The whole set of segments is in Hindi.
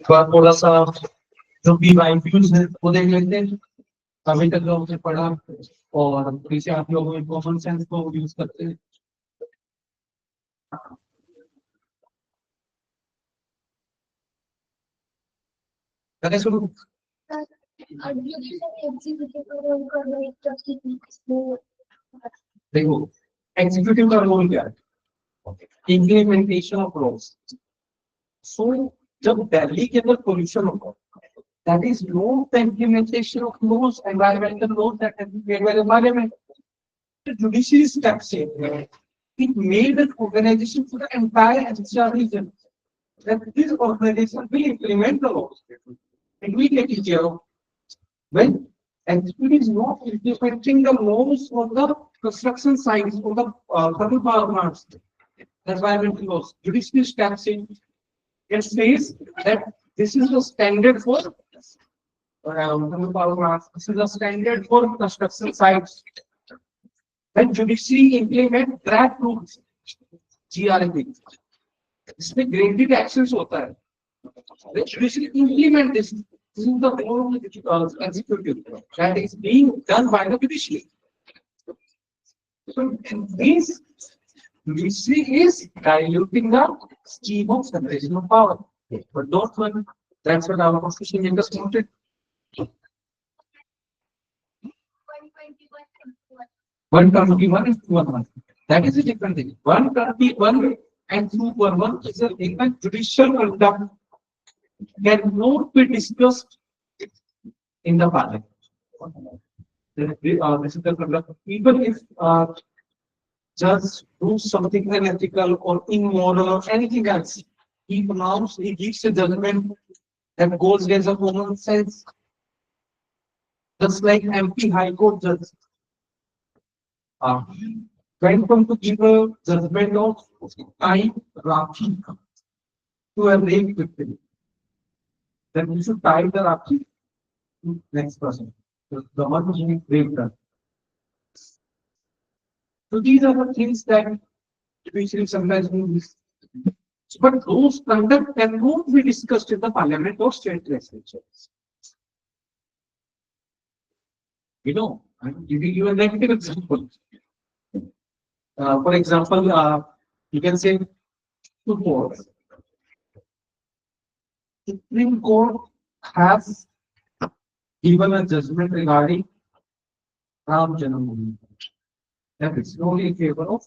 थोड़ा सा जो भी वाइब्यूज है वो देख लेते हैं। अभी तक लोगों से पढ़ा और पीछे आप लोगों कॉमन सेंस को यूज करते हैं। शुरू देखो एग्जीक्यूटिव का रोल क्या है? Implementation of loss. सो जब दिल्ली के अंदर पोल्यूशन होगा, that is not the implementation of laws, environmental laws that have been made by the parliament. The judiciary steps in. It made an organization for the entire NCR region. That this organization will implement the laws. And we take it care of. When executive is not implementing the laws on the construction sites, on the thermal power plants, environmental laws, judiciary steps in. It says that this is the standard for thermal power plants. This is the standard for construction sites. When judiciary implement draft rules, GRMP, इसमें graded actions होता है. When judiciary implement this is the role of the executive that is being done by the judiciary. So this judiciary is diluting the scheme of separation of power. But don't worry, that's what our constitution makes us wanted. 121 and 211. That is a different thing. 121 and 211 is a thing that judicial conduct cannot be discussed in the parliament. This is the conduct. Even if judge do something unethical or immoral or anything else, he gives a judgment that goes against the common sense. Just like MP High Court judge went on to give a judgment of time Rakhi to a rape victim. Then we should tie the Rakhi to next person, the one who raped her. So these are the things that we should sometimes do. But those conduct cannot be discussed in the parliament or state legislatures. You know, I'm giving you a negative example. For example, you can say two courts. Supreme Court has given a judgment regarding Ram Janambhoomi. That is only in favor of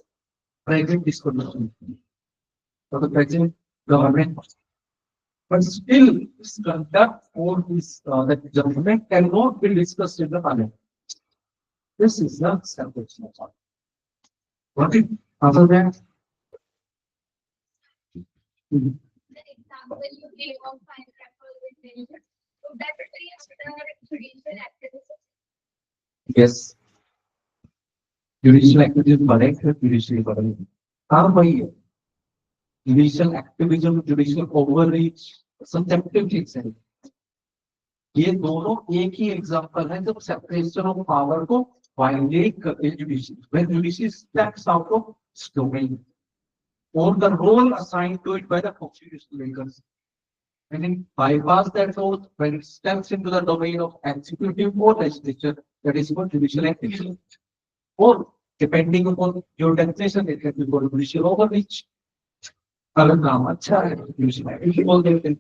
present discontinuation for the present government. But still, this conduct for this that judgment cannot be discussed in the parliament. This is not separation of power. What is other than? Example you gave of pineapple with vinegar. So that is judicial activism. Yes. Judicial activism correct है, judicial correct. काम वही है. Judicial activism, judicial overreach, subjective things हैं. ये दोनों एक ही एग्जांपल है जब सेपरेशन ऑफ पावर को वायलेट करते हैं judiciary. When judiciary steps out of its domain or the role assigned to it by the constitutional makers, and it bypass that role when it steps into the domain of executive or legislature, that is called judicial activism. Or depending upon your definition, it can be called judicial overreach. अगर नाम अच्छा है judicial activism बोल देते हैं.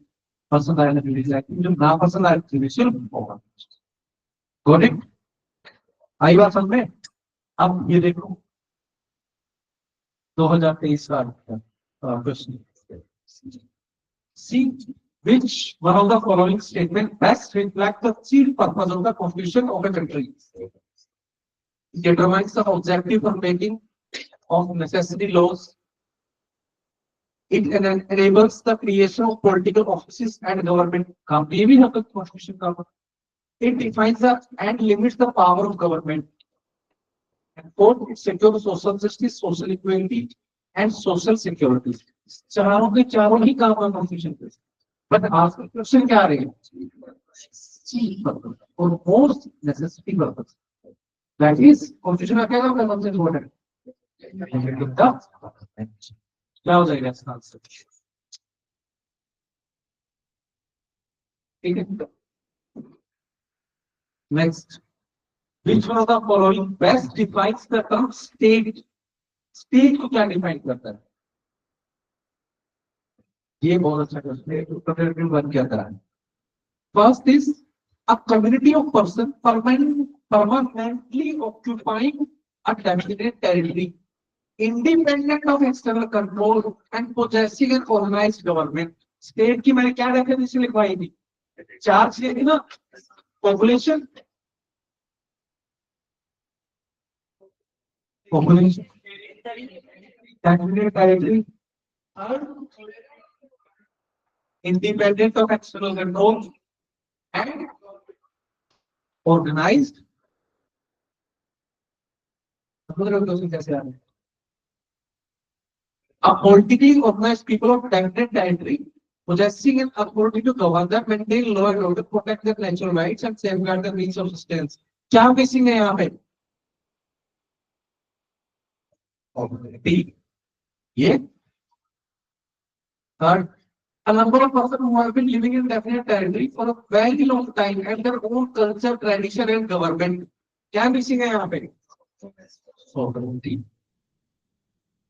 पसंद आया ना judicial activism, ना पसंद आया judicial overreach. Got it? आई बात समझ में? अब ये देखो 2023 का question. See which one of the following statement best reflects the chief purpose of the constitution of a country. It determines the objective of making of necessary laws. It enables the creation of political offices and government. काम ये भी है constitution का. It defines the and limits the power of government. And fourth, it secures social justice, social equality, and social security. चारों के चारों ही काम है constitution पे. But आज का question क्या आ रही है? Chief purpose or most necessity purpose. That is constitution का क्या काम है सबसे important? क्या हो जाएगा इसका आंसर? ठीक है. Next, which one of the following best defines the term state? State को क्या define करता है? ये बहुत अच्छा क्वेश्चन है. उत्तर बन क्या था? First is a community of person permanently occupying a definite territory, independent of external control and possessing an organized government. State की मैंने क्या डेफिनेशन लिखवाई थी? चार चीजें थी ना. Population, definite territory, independent of external control and organized. A politically organized people of definite territory possessing an authority to govern them, maintain law and order, protect their natural rights and safeguard their means of sustenance. क्या बेसिंग है यहाँ पे? ये third, a number of persons who have been living in definite territory for a very long time and their own culture, tradition and government. क्या missing है यहाँ पे? Sovereignty.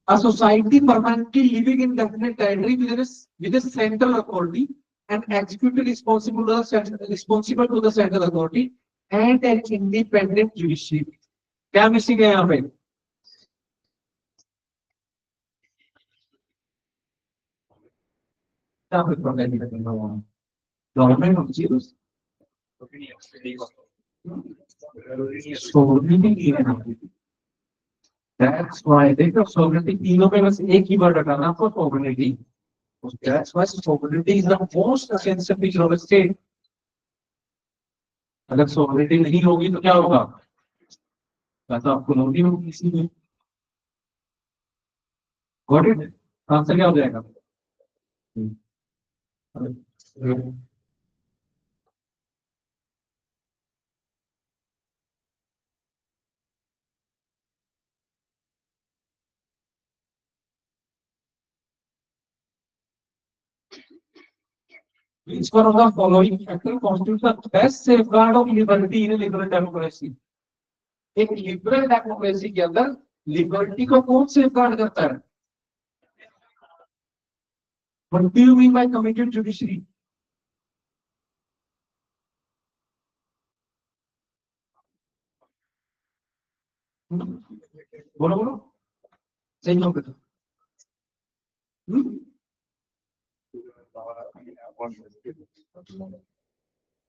A society permanently living in definite territory with a central authority and executive responsible to the central authority and an independent judiciary. क्या missing है यहाँ पे? Government of zeros. Sovereignty. That's why देखो sovereignty तीनों में बस एक ही वर्ड हटाना आपको sovereignty. That's why sovereignty is the most essential feature of a state. अगर sovereignty नहीं होगी तो क्या होगा? तो आपको नौकरी में किसी में. Got it? आंसर क्या हो जाएगा? Which one of the following factors constitutes the best safeguard of liberty in a liberal democracy? एक लिबरल डेमोक्रेसी के अंदर लिबर्टी को कौन सेफगार्ड करता है? What do you mean by committed judiciary? बोलो बोलो सही नाम बताओ.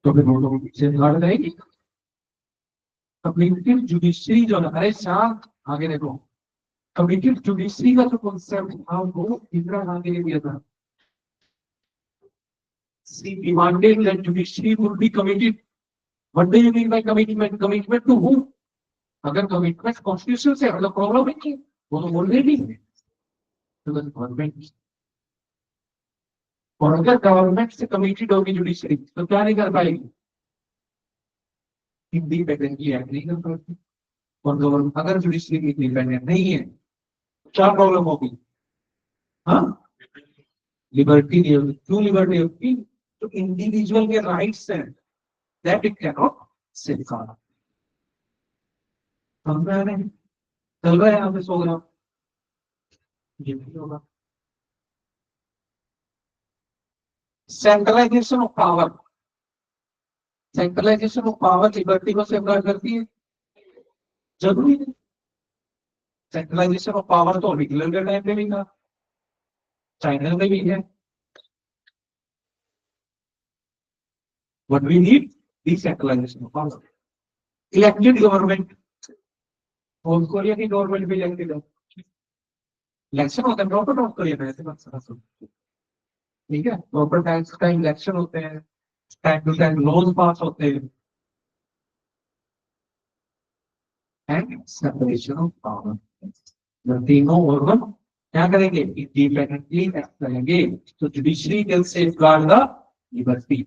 तो फिर बोलो सेफगार्ड रहेगी. कम्युनिटी जुडिशरी जो है, अरे शांत आगे देखो. कम्युनिटी जुडिशरी का जो कॉन्सेप्ट था वो इंदिरा गांधी ने दिया था. She demanded that judiciary would be committed. What do you mean by commitment? Commitment to whom? अगर कमिटमेंट कॉन्स्टिट्यूशन से मतलब प्रॉब्लम है वो तो ऑलरेडी है तो गवर्नमेंट. और अगर गवर्नमेंट से कमिटेड होगी जुडिशरी तो क्या नहीं कर पाएगी? इंडिपेंडेंटली एक्ट नहीं कर पाएगी. और गवर्नमेंट अगर जुडिशरी इंडिपेंडेंट नहीं है क्या प्रॉब्लम होगी? हाँ, लिबर्टी नहीं होगी. क्यों लिबर्टी होगी? तो इंडिविजुअल के राइट्स हैं that it can not safeguard. समझ रहे हैं? चल रहा है यहाँ पे प्रोग्राम. ये भी होगा. Centralisation of power. Centralisation of power liberty को सेफगार्ड करती है? जरूरी है. सेंट्रलाइजेशन ऑफ पावर तो हिटलर के टाइम पे भी था, चाइना में भी है. What we need decentralization of power. Elected government. North Korea की गवर्नमेंट भी इलेक्टेड है. इलेक्शन होता है, प्रॉपर नोट करिए ना, ऐसे मत समझो। ठीक है, proper time to time election होते हैं, time to time laws pass होते हैं, एंड सेपरेशन ऑफ पावर। जब तीनों ऑर्गन क्या करेंगे, इंडिपेंडेंटली एक्ट करेंगे, तो judiciary can safeguard the liberty.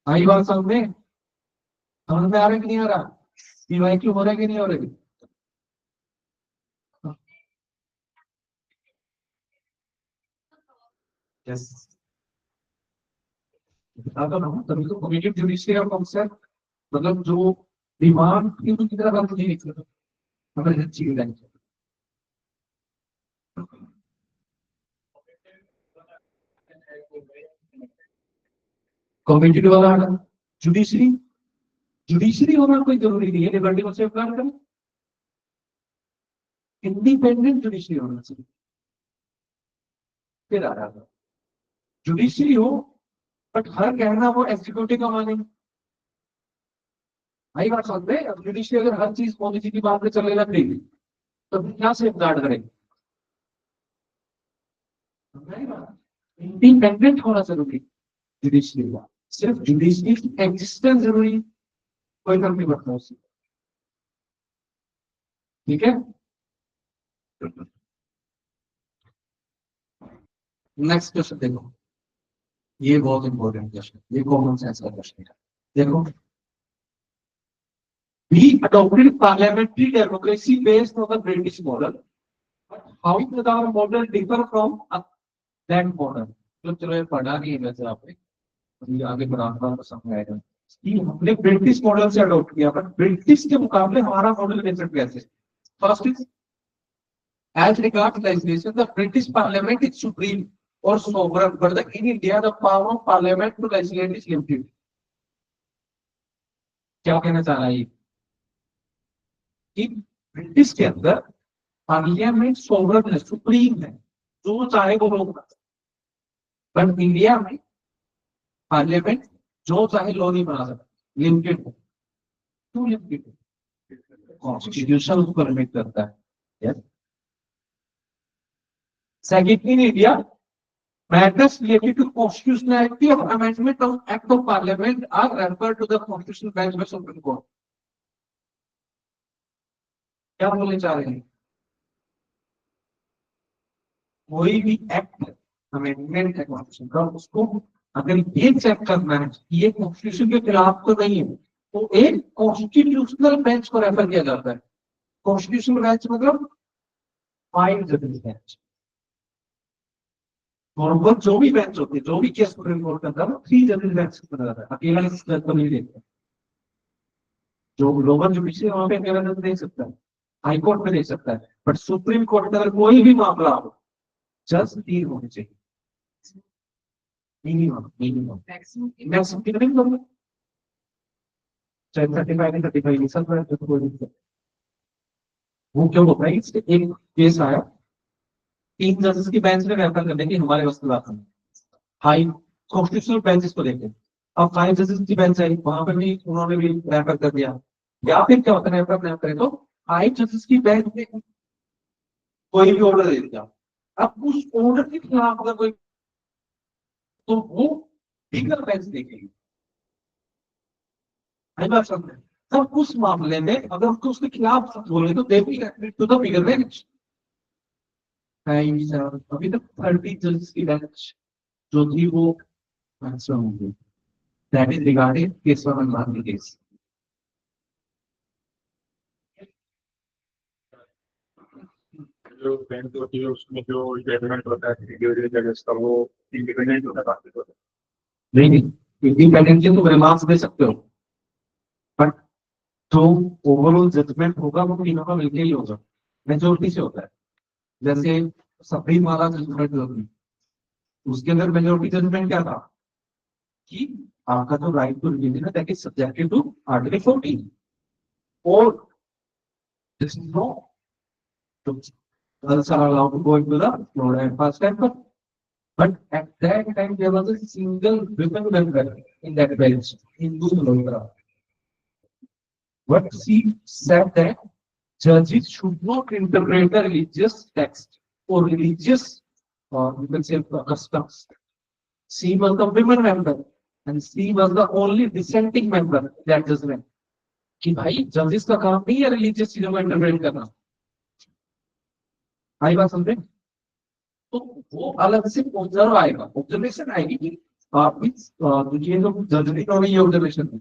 आई बात समझ में आ रहा है कि नहीं आ रहा, पीवाई क्यों हो रहा है कि नहीं हो रही? यस, बता दो ना, तभी तो कम्युनिटी जुडिशरी का कॉन्सेप्ट, मतलब जो दिमाग की तरह बात नहीं निकल, अगर अच्छी लाइन कम्युनिटी वाला जुडिशरी, जुडिशरी होना कोई जरूरी नहीं है लिबर्टी को सेफगार्ड करना, इंडिपेंडेंट जुडिशरी होना चाहिए। फिर आ रहा था जुडिशरी हो, बट हर कहना वो एग्जीक्यूटिव का माने। आई बात समझ में, अब जुडिशरी अगर हर चीज पॉलिसी की बात पे चलने लग गई तो क्या सेफगार्ड करेंगे? इंडिपेंडेंट होना जरूरी जुडिशरी का, सिर्फ जुडिशरी की एग्जिस्टेंस जरूरी, कोई फर्क नहीं पड़ता उससे। ठीक है, नेक्स्ट क्वेश्चन देखो, ये बहुत इंपॉर्टेंट क्वेश्चन, ये कॉमन सेंस का क्वेश्चन है। देखो, we adopted parliamentary democracy based on the British model. But how does our model differ from that model? तो चलो ये पढ़ा नहीं है वैसे आपने, अभी आगे बढ़ाना तो समझ आएगा कि हमने ब्रिटिश मॉडल से अडॉप्ट किया, पर ब्रिटिश के मुकाबले हमारा मॉडल डिफरेंट कैसे? First is, as regards legislation, the British Parliament is supreme or sovereign, but in India the power of Parliament to legislate is limited. क्या कहना चाह रहा है कि ब्रिटिश के अंदर पार्लियामेंट सोवरेन है, सुप्रीम है, जो चाहे वो लोग, पर इंडिया में पार्लियामेंट जो चाहे लॉ नहीं बना सकता, लिमिटेड है। क्यों लिमिटेड है? कॉन्स्टिट्यूशन उसको परमिट करता है। Second, in India matters related to constitutionality of amendment of act of parliament are referred to the constitutional bench by Supreme Court. क्या बोलने चाह रहे हैं, कोई भी एक्ट अमेंडमेंट है कॉन्स्टिट्यूशन का, उसको अगर ये चेक करना है कि ये कॉन्स्टिट्यूशन के खिलाफ तो नहीं है, तो एक कॉन्स्टिट्यूशनल बेंच को रेफर किया जाता है। कॉन्स्टिट्यूशनल बेंच मतलब 5 जजेस बेंच, नॉर्मल जो भी बेंच होते हैं, जो भी केस सुप्रीम कोर्ट का अंदर 3 जजेस बेंच बना जाता है, अकेला इस जज को नहीं देखते। जो लोअर जुडिशरी वहां पे अकेला जज दे सकता है, हाई कोर्ट में दे सकता है, बट सुप्रीम कोर्ट का अगर कोई भी मामला हो, जज 3 होने चाहिए मिनिमम, मिनिमम मैक्सिमम कितने लोग, चाहे 35 35 सब तो कोई दिक्कत नहीं। वो क्यों होता है, इससे एक केस आया, 3 जजेस की बेंच ने रेफर कर देंगे हमारे वस्तुवाद में, हाई कॉन्स्टिट्यूशनल बेंचेस को लेकर। अब 5 जजेस की बेंच आई, वहां पर भी उन्होंने भी रेफर कर दिया, या फिर क्या होता है रेफर नहीं करें तो 5 जजेस की बेंच ने कोई भी ऑर्डर दे दिया। अब उस ऑर्डर के खिलाफ अगर कोई, तो वो बिगर बेंच देखेगी। बात समझ, तब उस मामले में अगर उसको उसके खिलाफ बोले तो दे भी टू द बिगर बेंच। अभी तक 30 जजेस की बेंच जो थी वो मैक्सिमम होगी, दैट इज रिगार्डिंग केसवान गांधी केस। जो बैंक होती है उसमें जो जजमेंट होता है इंडिविजुअल जजेस का, वो इंडिपेंडेंट होता है काफी होता नहीं नहीं, इंडिपेंडेंट के तो रिमार्क्स दे सकते हो, बट जो ओवरऑल जजमेंट होगा वो तीनों का मिलकर ही होगा, मेजोरिटी से होता है। जैसे सप्रीम वाला जजमेंट होगी, उसके अंदर मेजोरिटी जजमेंट क्या था कि आपका जो राइट टू रिलीजन है that is subjected to article 14 और this is no, girls are allowed to go into the Florida and fast temple. But at that time, there was a single women member in that bench, Hindu Lodra. What she said that Judges should not interpret the religious text or religious, or you can say, customs. She was the women member, and she was the only dissenting member in that judgment. कि भाई जजेस का काम नहीं है रिलीजियस चीजों को इंटरप्रेट करना। आई बात समझे? तो वो अलग से ऑब्जर्व आएगा, ऑब्जर्वेशन आएगी कि ये जो जजमेंट हो गई, ये ऑब्जर्वेशन है,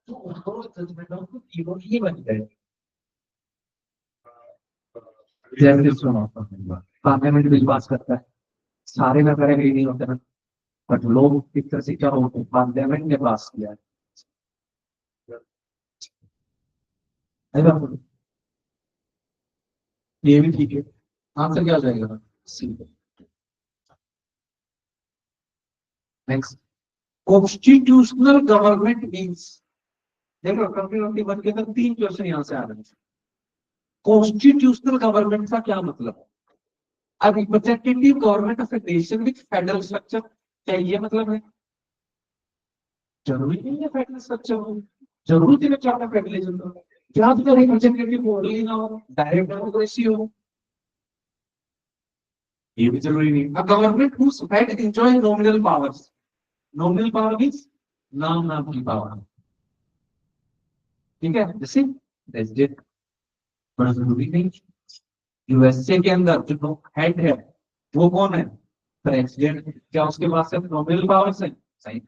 तो जजमेंटों को तीनों ही बन गए। पार्लियामेंट बिल पास करता है, सारे में कर एग्री नहीं होते ना, बट लोग एक तरह से क्या होते हैं, पार्लियामेंट ने पास किया है। ये भी ठीक है, आंसर क्या हो जाएगा? सी। नेक्स्ट, कॉन्स्टिट्यूशनल गवर्नमेंट मींस, देखो कंप्लीट बन के अंदर 3 क्वेश्चन यहां से आ रहे हैं। कॉन्स्टिट्यूशनल गवर्नमेंट का क्या मतलब है? अब representative government of a nation with federal structure, क्या ये मतलब है? जरूरी नहीं है फेडरल स्ट्रक्चर हो, जरूरत है क्या फेडरलिज्म हो, क्या तो रिप्रेजेंटेटिव बॉडी ना हो, डायरेक्ट डेमोक्रेसी हो, ये भी जरूरी नहीं। A government whose head enjoy nominal powers, nominal power means नाम की पावर, ठीक है, जैसे प्रेसिडेंट, बड़ा जरूरी नहीं। यूएसए के अंदर जो हेड है वो कौन है? प्रेसिडेंट। क्या उसके पास सिर्फ नॉमिनल पावर्स है? सही,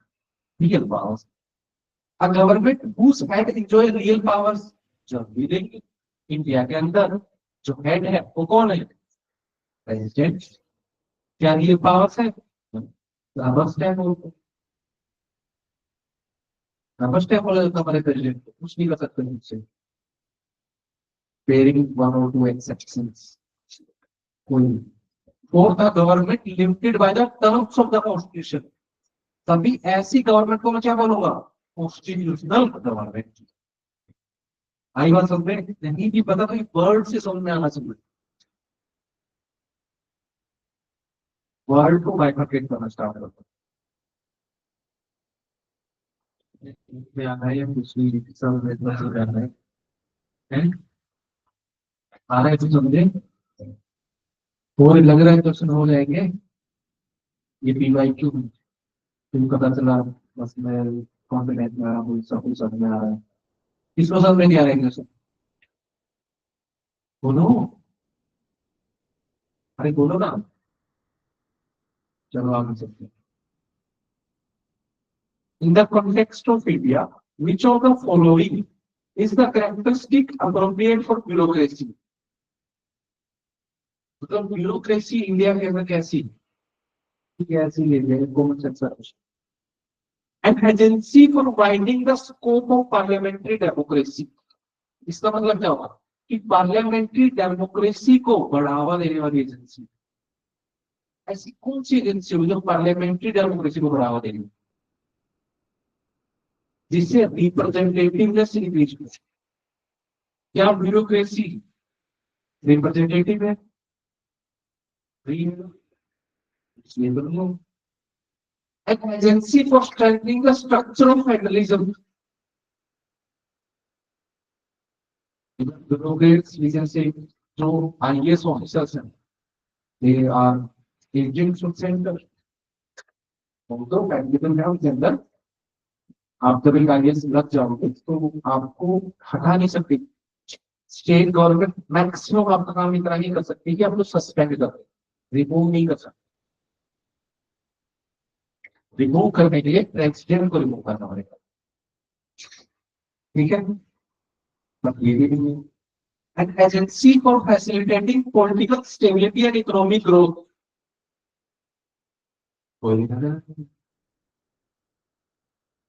real powers. A government whose head enjoy real powers, जरूरी नहीं। इंडिया के अंदर जो हेड है वो कौन है? प्रेसिडेंट। क्या रियल पावर्स है? रबर स्टैम्प हो, रबर स्टैम्प हो जाता हमारे प्रेसिडेंट, कुछ नहीं कर सकते मुझसे, बेरिंग 1 or 2 exceptions कोई। और the government limited by the terms of the constitution, तभी ऐसी गवर्नमेंट को मैं क्या बोलूंगा? Constitutional government. आई बात समझ में? नहीं भी पता तो वर्ड से समझ में आना चाहिए, वर्ड को बाइफरकेट करना स्टार्ट करता है, आना है दूसरी समझ में करना है, आ रहा है तो समझे, और लग रहा है क्वेश्चन हो जाएंगे। ये पीवाई क्यों तुम पता चला, बस मैं कॉन्फिडेंस में आ रहा हूँ, सब कुछ समझ में आ रहा है, किसको समझ में नहीं आ रहा है क्वेश्चन? बोलो, अरे बोलो ना, चलो आगे चलते हैं। In the context of India, which of the following is the characteristic appropriate for bureaucracy? मतलब ब्यूरोक्रेसी इंडिया के अंदर कैसी कैसी ले जाए, common sense. An agency for widening the scope of parliamentary democracy, इसका मतलब क्या होगा कि पार्लियामेंट्री डेमोक्रेसी को बढ़ावा देने वाली एजेंसी। ऐसी कौन सी एजेंसी हो जो पार्लियामेंट्री डेमोक्रेसी को बढ़ावा देगी, जिससे रिप्रेजेंटेटिवनेस इंक्रीज हो? क्या ब्यूरोक्रेसी रिप्रेजेंटेटिव है? An agency for strengthening the structure of federalism. Bureaucrats, we can say, जो IAS officers हैं, they are agents of center. तो फैक्टिकल है उसके अंदर, आप जब एक IAS लग जाओगे तो आपको हटा नहीं सकते। स्टेट गवर्नमेंट मैक्सिमम आपका काम इतना ही कर सकती है कि आपको सस्पेंड कर दे, रिमूव नहीं कर सकते। रिमूव करने के लिए प्रेसिडेंट को रिमूव करना पड़ेगा, ठीक है, बट ये भी नहीं है। An agency for facilitating political stability and economic growth.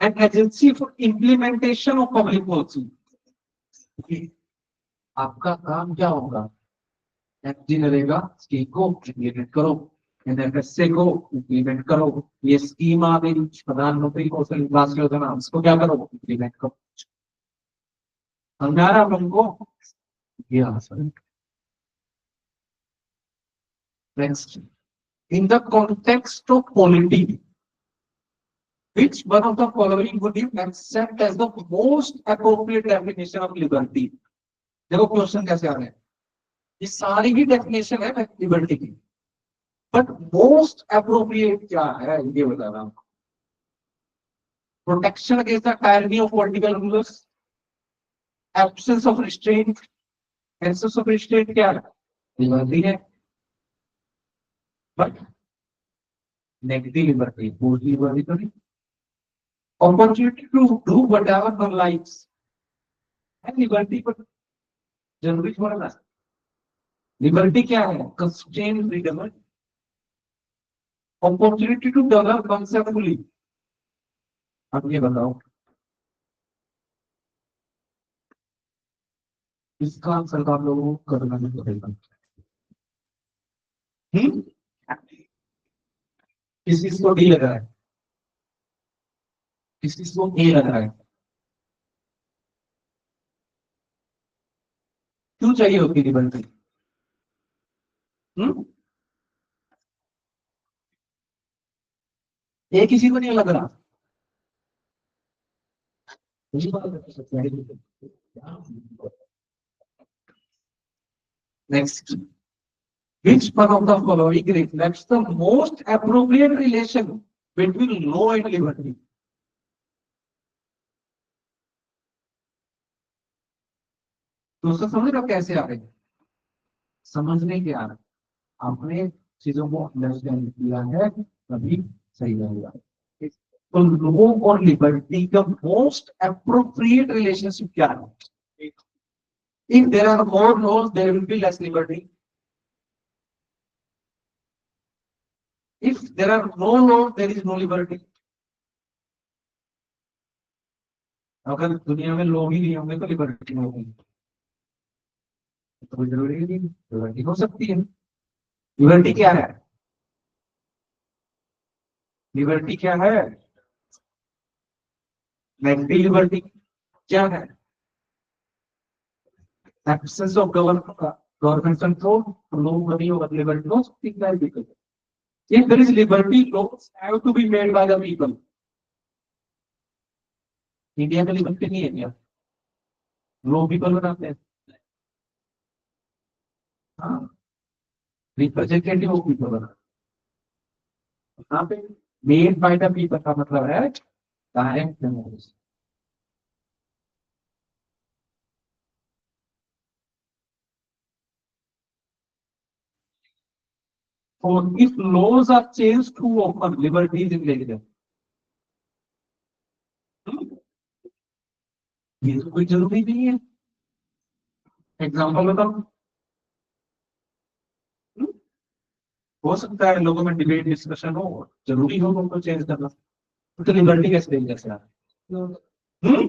An agency for implementation of public policy. आपका काम क्या होगा? एफजी रहेगा, स्कीम को इम्प्लीमेंट करो, एनएफएसए को इम्प्लीमेंट करो, ये स्कीम आ गई प्रधानमंत्री कौशल विकास योजना, इसको क्या करो? इम्प्लीमेंट करो। समझा रहा हमको? Next, in the context of polity, which one of the following would you accept as the most appropriate definition of liberty? देखो क्वेश्चन कैसे आ रहे हैं, ये सारी ही डेफिनेशन है लिबर्टी की, बट मोस्ट अप्रोप्रिएट क्या है ये बता रहा हूं। Protection against the tyranny of political rulers, absence of restraint, absence of restraint क्या है, लिबर्टी है, बट नेगेटिव लिबर्टी, पूरी लिबर्टी तो नहीं। Opportunity to do whatever one likes है लिबर्टी, पर जरूरी थोड़ा ना। लिबर्टी क्या है, कंस्ट्रेंट फ्रीडम है, अपॉर्चुनिटी टू डेवलप कंसेप्टफुली। अब ये बताओ इसका आंसर आप लोगों को करना नहीं पड़ेगा। हम्म? किस किस को डी लग रहा है, किस किस को ए लग रहा है, क्यों चाहिए होती लिबर्टी? हम्म? ए किसी को नहीं लग रहा, यही बात है। Next, which one of the following reflects the most appropriate relation between law and liberty? दोस्तों समझ रहे हो कैसे आ रहे हैं, समझने के आ रहे हैं। आपने चीजों को अंडरस्टैंड किया है तभी सही रहेगा। तो लॉ और लिबर्टी का मोस्ट अप्रोप्रिएट रिलेशनशिप क्या है? If there are more laws there will be less liberty, if there are no laws there is no liberty. अगर दुनिया में लॉ ही नहीं होंगे तो लिबर्टी नहीं होगी, तो कोई जरूरी नहीं, लिबर्टी हो सकती है। लिबर्टी क्या है, लिबर्टी क्या है, नेगेटिव लिबर्टी क्या है, absence of government control, no money over liberty, no something like that. If there is liberty, laws have to be made by the people. India में लिबर्टी नहीं है क्या, लोग पीपल बनाते हैं। हाँ, रिप्रेजेंटेटिव ऑफ पीपल बनाते हैं। यहाँ पे मेड बाय द पीपल का मतलब है डायरेक्ट डेमोक्रेसी। और if laws are changed too often, liberty is illegal. ये तो कोई जरूरी नहीं है, एग्जाम्पल बताओ। हो सकता है लोगों में डिबेट डिस्कशन हो, जरूरी हो उनको चेंज करना, तो लिबर्टी कैसे देंगे कैसे आप? हम्म?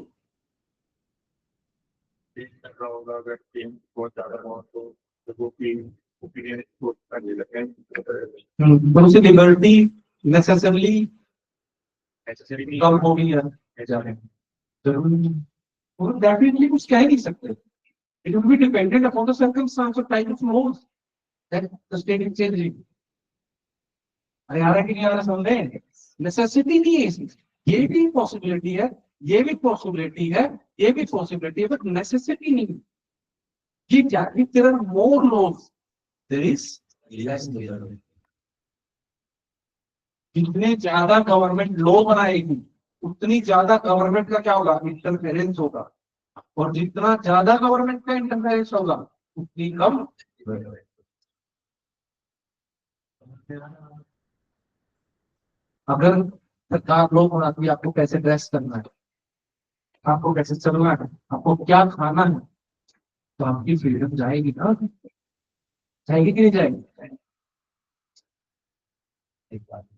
चेंज कर रहा होगा अगर टीम बहुत ज्यादा हो तो लोगों की ओपिनियन को करने लगे, तो उसे लिबर्टी नेसेसरली नेसेसरी कम होगी या जा रहे हैं, जरूरी नहीं। और डेफिनेटली कुछ कह ही नहीं सकते, it will be dependent upon the circumstance और type of laws that the state is changing. अरे आ रहा है कि नहीं आ रहा समझ रहे हैं? नेसेसिटी नहीं है इसमें, ये भी पॉसिबिलिटी है, ये भी पॉसिबिलिटी है, ये भी पॉसिबिलिटी है, बट नेसेसिटी नहीं। ये क्या, if there are more laws there is less liberty. जितने ज्यादा गवर्नमेंट लॉ बनाएगी उतनी ज्यादा गवर्नमेंट का क्या होगा, इंटरफेरेंस होगा, और जितना ज्यादा गवर्नमेंट का इंटरफेरेंस होगा उतनी कम। अगर सरकार लॉ बनाती है आपको कैसे ड्रेस करना है, आपको कैसे चलना है, आपको क्या खाना है, तो आपकी फ्रीडम जाएगी ना, जाएगी कि नहीं जाएगी? एक बात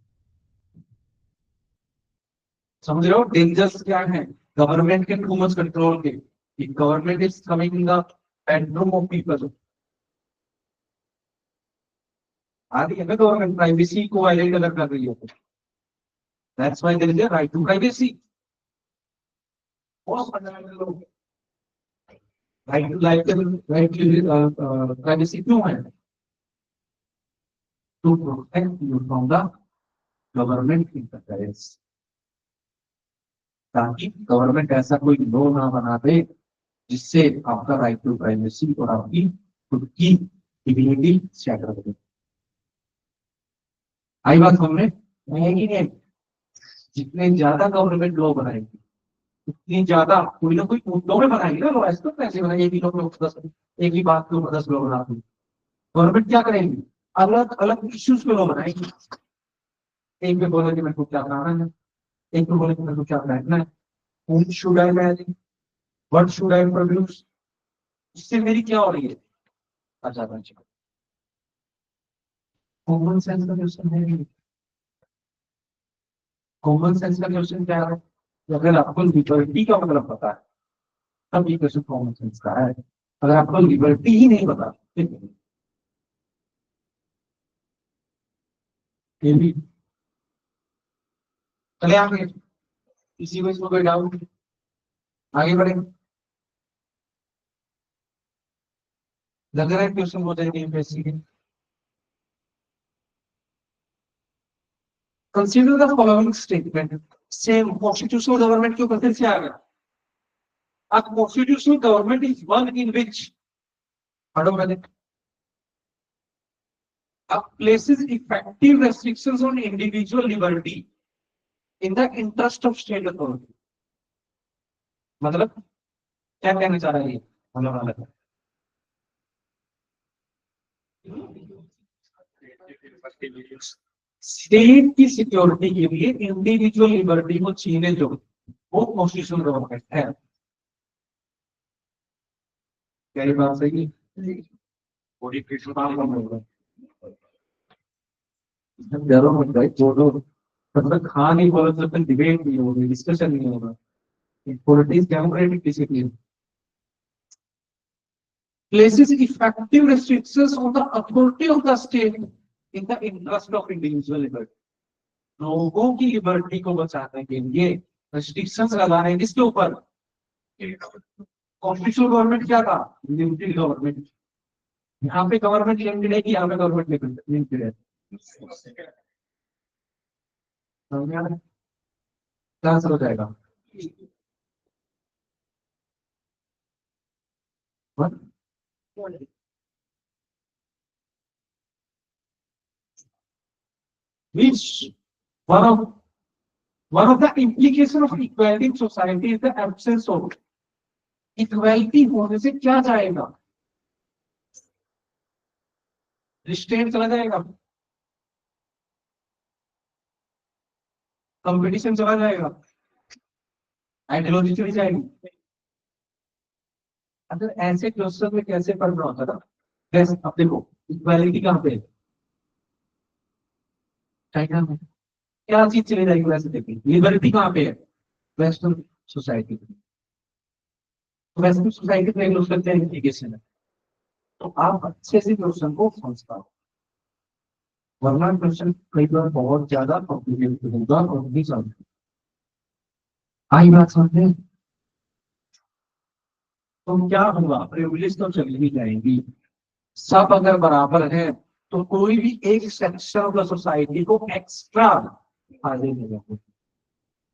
समझ रहे हो, डेंजर्स क्या है गवर्नमेंट के टू मच कंट्रोल के, government is coming in the bedroom of people. आ रही है ना गवर्नमेंट, प्राइवेसी को वायलेट अगर कर रही है, that's why there is a right to privacy. बहुत fundamental right to life, right to privacy क्यों है? To protect you from the government interference, ताकि गवर्नमेंट ऐसा कोई लॉ ना बना दे जिससे आपका राइट टू प्राइवेसी और आपकी खुद की डिग्निटी सेट रहे। आई बात हमने है कि नहीं? जितने ज्यादा गवर्नमेंट लॉ बनाएगी उतनी ज्यादा कोई ना कोई मुद्दों में बनाएगी ना लॉ। ऐसे तो कैसे बनाएगी एक ही लोग में 10 एक ही बात के ऊपर 10 लॉ बनाती। गवर्नमेंट क्या करेगी? अलग अलग इश्यूज पे लॉ बनाएगी। एक पे बोलेगी मेरे को क्या बनाना है, एक पे बोलेगी मेरे को क्या बैठना है, whom should I marry, what should I produce, इससे मेरी क्या हो रही है? अच्छा कॉमन सेंस का क्वेश्चन है। कॉमन सेंस का क्वेश्चन क्या है? अगर आपको लिबर्टी का मतलब पता है तब ये क्वेश्चन कॉमन सेंस का है। अगर आपको लिबर्टी ही नहीं पता फिर नहीं। ये भी चले आगे, इसी में इसमें कोई डाउट? आगे बढ़े, लग रहा है क्वेश्चन हो जाएंगे यूपीएससी के। Consider the following statement. Same constitutional government के ऊपर फिर से आ गया। A constitutional government is one in which places effective restrictions on individual liberty in the interest of state authority. मतलब क्या कहना चाह रहा है ये? मतलब स्टेट की सिक्योरिटी के लिए इंडिविजुअल लिबर्टी को छीने जो वो कॉन्स्टिट्यूशनल गवर्नमेंट है। क्या ये बात सही है? जरूर मत भाई बोलो, तब तक खा नहीं बोलो तब तक डिबेट नहीं होगी, डिस्कशन नहीं होगा। Politics democratic discipline places effective restrictions on the authority of the state in the interest of individual liberty. लोगों की लिबर्टी को बचाने के लिए रेस्ट्रिक्शंस लगा रहे हैं किसके ऊपर? कॉन्स्टिट्यूशनल गवर्नमेंट क्या था? Limited government. यहाँ पे गवर्नमेंट लिमिटेड है कि यहाँ पे गवर्नमेंट लिमिटेड है? क्या आंसर हो जाएगा? Which one of the implication of equality in society is the absence of equality होने से क्या जाएगा? रिस्ट्रेंट चला जाएगा, कंपटीशन चला जाएगा, आइडियोलॉजी चली जाएगी। अगर ऐसे क्वेश्चन में कैसे पढ़ना होता था? जैसे अब देखो इक्वालिटी कहाँ पे है? चाइना में। क्या चीज चली जाएगी वैसे? देखिए लिबर्टी कहाँ पे है? Western society. वेस्टर्न सोसाइटी में लोग करते हैं एजुकेशन है। तो आप अच्छे से क्वेश्चन को समझ पाओ, वरना क्वेश्चन कई बार बहुत ज्यादा कॉम्प्लिकेटेड होगा और नहीं समझ आई बात समझे। तो क्या होगा? प्रिविलेज तो चली ही जाएंगी। सब अगर बराबर है तो कोई भी एक सेक्शन ऑफ द सोसाइटी को एक्स्ट्रा फायदे मिलेंगे।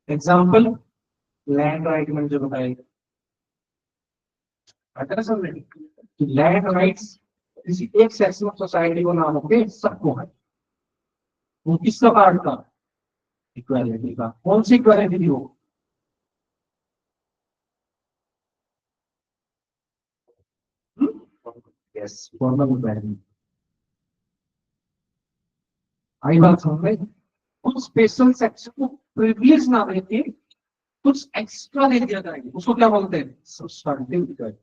एग्जाम्पल लैंड राइट में जो बताएगा लैंड राइट्स किसी एक सेक्शन ऑफ सोसाइटी को ना होके सबको है। वो किसका पार्ट का? इक्वालिटी का। कौन सी इक्वालिटी हो? Yes, formal equality. आई बात समझ में? कुछ स्पेशल सेक्शन को प्रिविलेज ना देके कुछ एक्स्ट्रा दे दिया जाएगा, उसको क्या बोलते हैं? Substantive equality.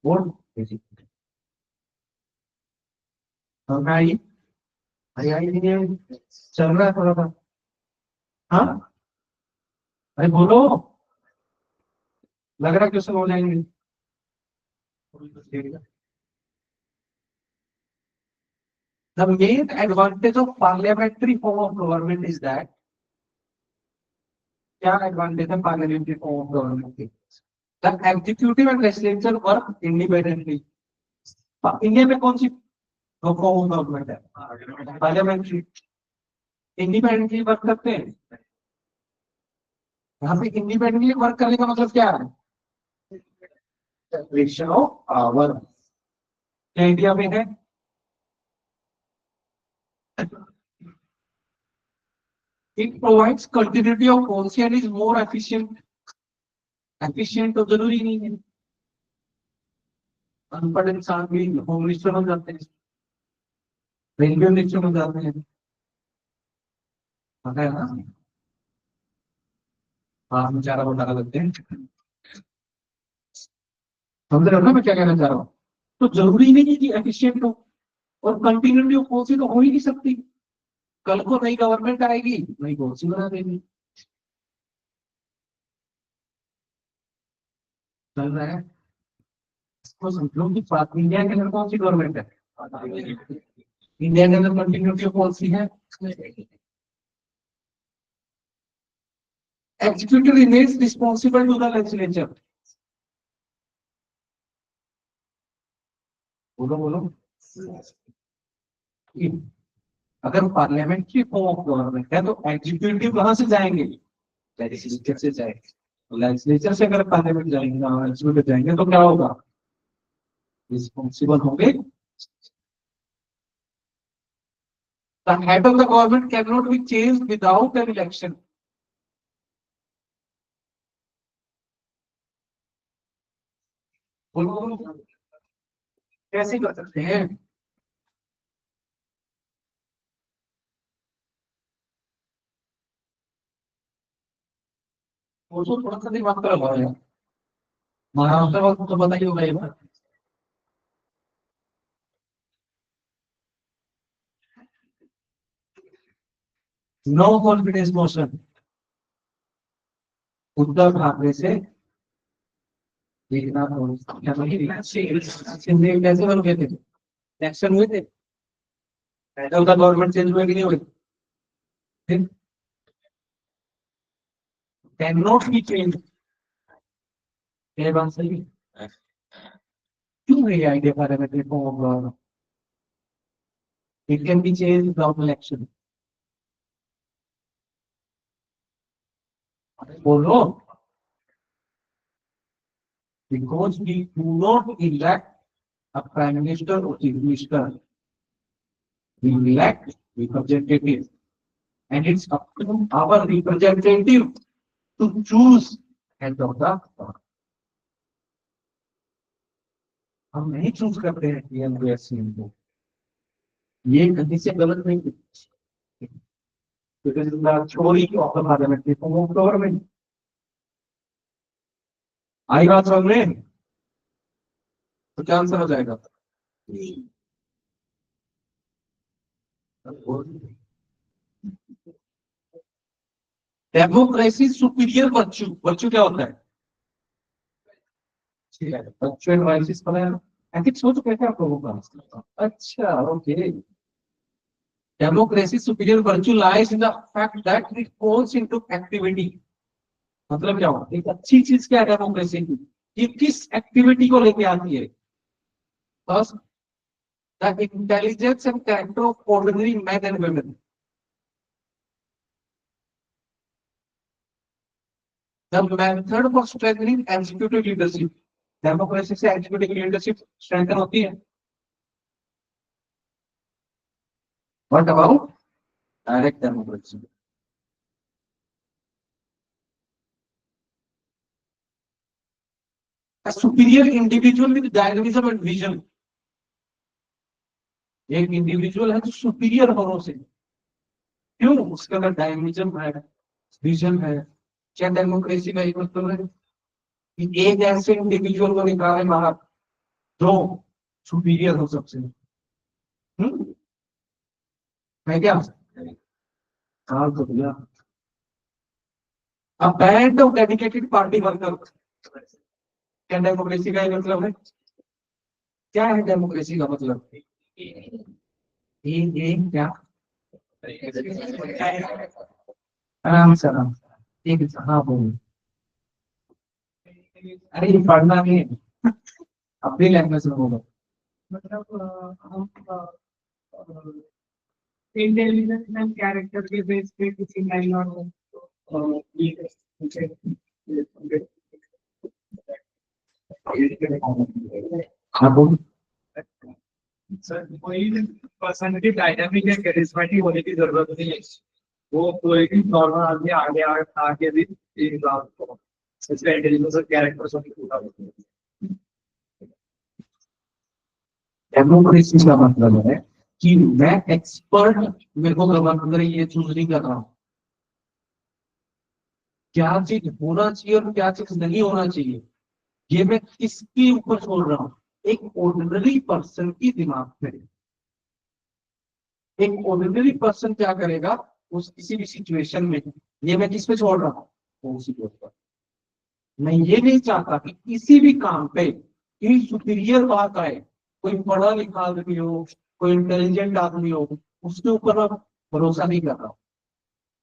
और बेसिक आई आई आई नहीं है, चल रहा है थोड़ा सा। हाँ अरे बोलो, लग रहा है क्वेश्चन हो जाएंगे। The main advantage of parliamentary form of government is that क्या एडवांटेज है पार्लियामेंट्री फॉर्म ऑफ गवर्नमेंट के? The executive and legislature work independently. India में कौन सी फॉर्म ऑफ गवर्नमेंट है? पार्लियामेंट्री। इंडिपेंडेंटली वर्क करते हैं। यहाँ पे इंडिपेंडेंटली वर्क करने का मतलब क्या है? सेपरेशन ऑफ पावर क्या इंडिया में है? It provides continuity of policy and is more efficient. Efficient तो जरूरी नहीं है, अनपढ़ इंसान भी होम मिनिस्टर बन जाते हैं, रेलवे मिनिस्टर बन जाते हैं, पता है ना? हाँ, बेचारा बता लगते हैं। समझ रहे हो ना मैं क्या कहना चाह रहा हूँ? तो जरूरी नहीं है कि एफिशिएंट हो, और कंटिन्यूटी ऑफ पॉलिसी तो हो ही नहीं सकती। कल को नई गवर्नमेंट आएगी, नई पॉलिसी बना देगी। चल रहा है इसको समझो कि इंडिया के अंदर कौन सी गवर्नमेंट है? इंडिया के अंदर कंटिन्यूटी ऑफ पॉलिसी है। Executive remains responsible to the legislature. बोलो बोलो। अगर पार्लियामेंट की फॉर्म ऑफ गवर्नमेंट है तो एग्जीक्यूटिव कहां से जाएंगे? लेजिस्लेचर से जाएंगे। लेजिस्लेचर से अगर पार्लियामेंट जाएंगे ना, एग्जीक्यूटिव जाएंगे तो क्या होगा? रिस्पॉन्सिबल होंगे। The head of the government cannot be changed without an election. बोलो कैसे कर सकते हैं? वो तो थोड़ा सा दिमाग का लगा है। महाराष्ट्र वालों को तो पता ही होगा ये बात। No confidence motion Uddhav Thackeray से देखना सिंधे कैसे बन गए थे? इलेक्शन हुए थे, उनका गवर्नमेंट चेंज हुए कि नहीं हुए? Can not be change. ये बात सही है। क्यों है idea parliament reform of government? It can be change without election. बोलो। Because we do not elect a prime minister or chief minister, we elect representatives, and it's up to our representative to choose head of the government. हम नहीं चूज करते हैं पीएम को या सीएम को, ये कहीं से गलत नहीं है। Because छोड़ी of the parliament reform of government. आई बात समझ में? तो क्या आंसर हो जाएगा? Democracy superior virtue. वर्च्यू क्या होता है? वर्च्यू एंड वाइसिस पता है? एथिक्स हो चुका है क्या आप लोगों का? अच्छा, okay. Democracy superior virtue lies in the fact that it falls into activity. मतलब क्या हुआ? एक अच्छी चीज क्या है डेमोक्रेसी की? ये किस एक्टिविटी को लेके आती है? First, the intelligence and character of ordinary man and women. The method for strengthening executive leadership. Democracy से एग्जीक्यूटिव लीडरशिप स्ट्रेंथन होती है। What about direct democracy? A superior individual with dynamism and vision. एक इंडिविजुअल है जो सुपीरियर होने से, क्यों? उसके अंदर डायनेमिज्म है, विजन है। क्या डेमोक्रेसी का एक मतलब है कि एक ऐसे इंडिविजुअल को निकाले बाहर जो सुपीरियर हो सबसे? है क्या? हाँ तो भैया, a band of dedicated party workers। क्या डेमोक्रेसी का मतलब है? क्या है डेमोक्रेसी का मतलब? क्या? आराम से आराम से। एक हाँ बोलो। अरे ये पढ़ना नहीं है, अपनी लैंग्वेज में बोलो। मतलब हम इंटेलिजेंस एंड कैरेक्टर के बेस पे किसी लाइन और हाँ बोल। सर कोई पर्सनालिटी डायनामिक है, करिश्मेटिक होने की जरूरत नहीं है। वो कोई भी नॉर्मल आदमी आगे आगे भी एग्जाम को इसका इंटेलिजेंस और कैरेक्टर सब पूरा होता है। डेमोक्रेसी का मतलब है कि मैं एक्सपर्ट मेरे को गवर्न करे ये चूज नहीं कर रहा हूँ, क्या चीज होना चाहिए और क्या चीज नहीं होना चाहिए ये मैं किसके ऊपर छोड़ रहा हूँ, एक ऑर्डिनरी पर्सन की दिमाग में। एक ऑर्डिनरी पर्सन क्या करेगा उस किसी भी सिचुएशन में, ये मैं किस पे छोड़ रहा हूँ, उसी के ऊपर। मैं ये नहीं चाहता कि किसी भी काम पे कोई सुपीरियर बात आए, कोई पढ़ा लिखा आदमी हो, कोई इंटेलिजेंट आदमी हो, उसके ऊपर मैं भरोसा नहीं कर रहा हूँ।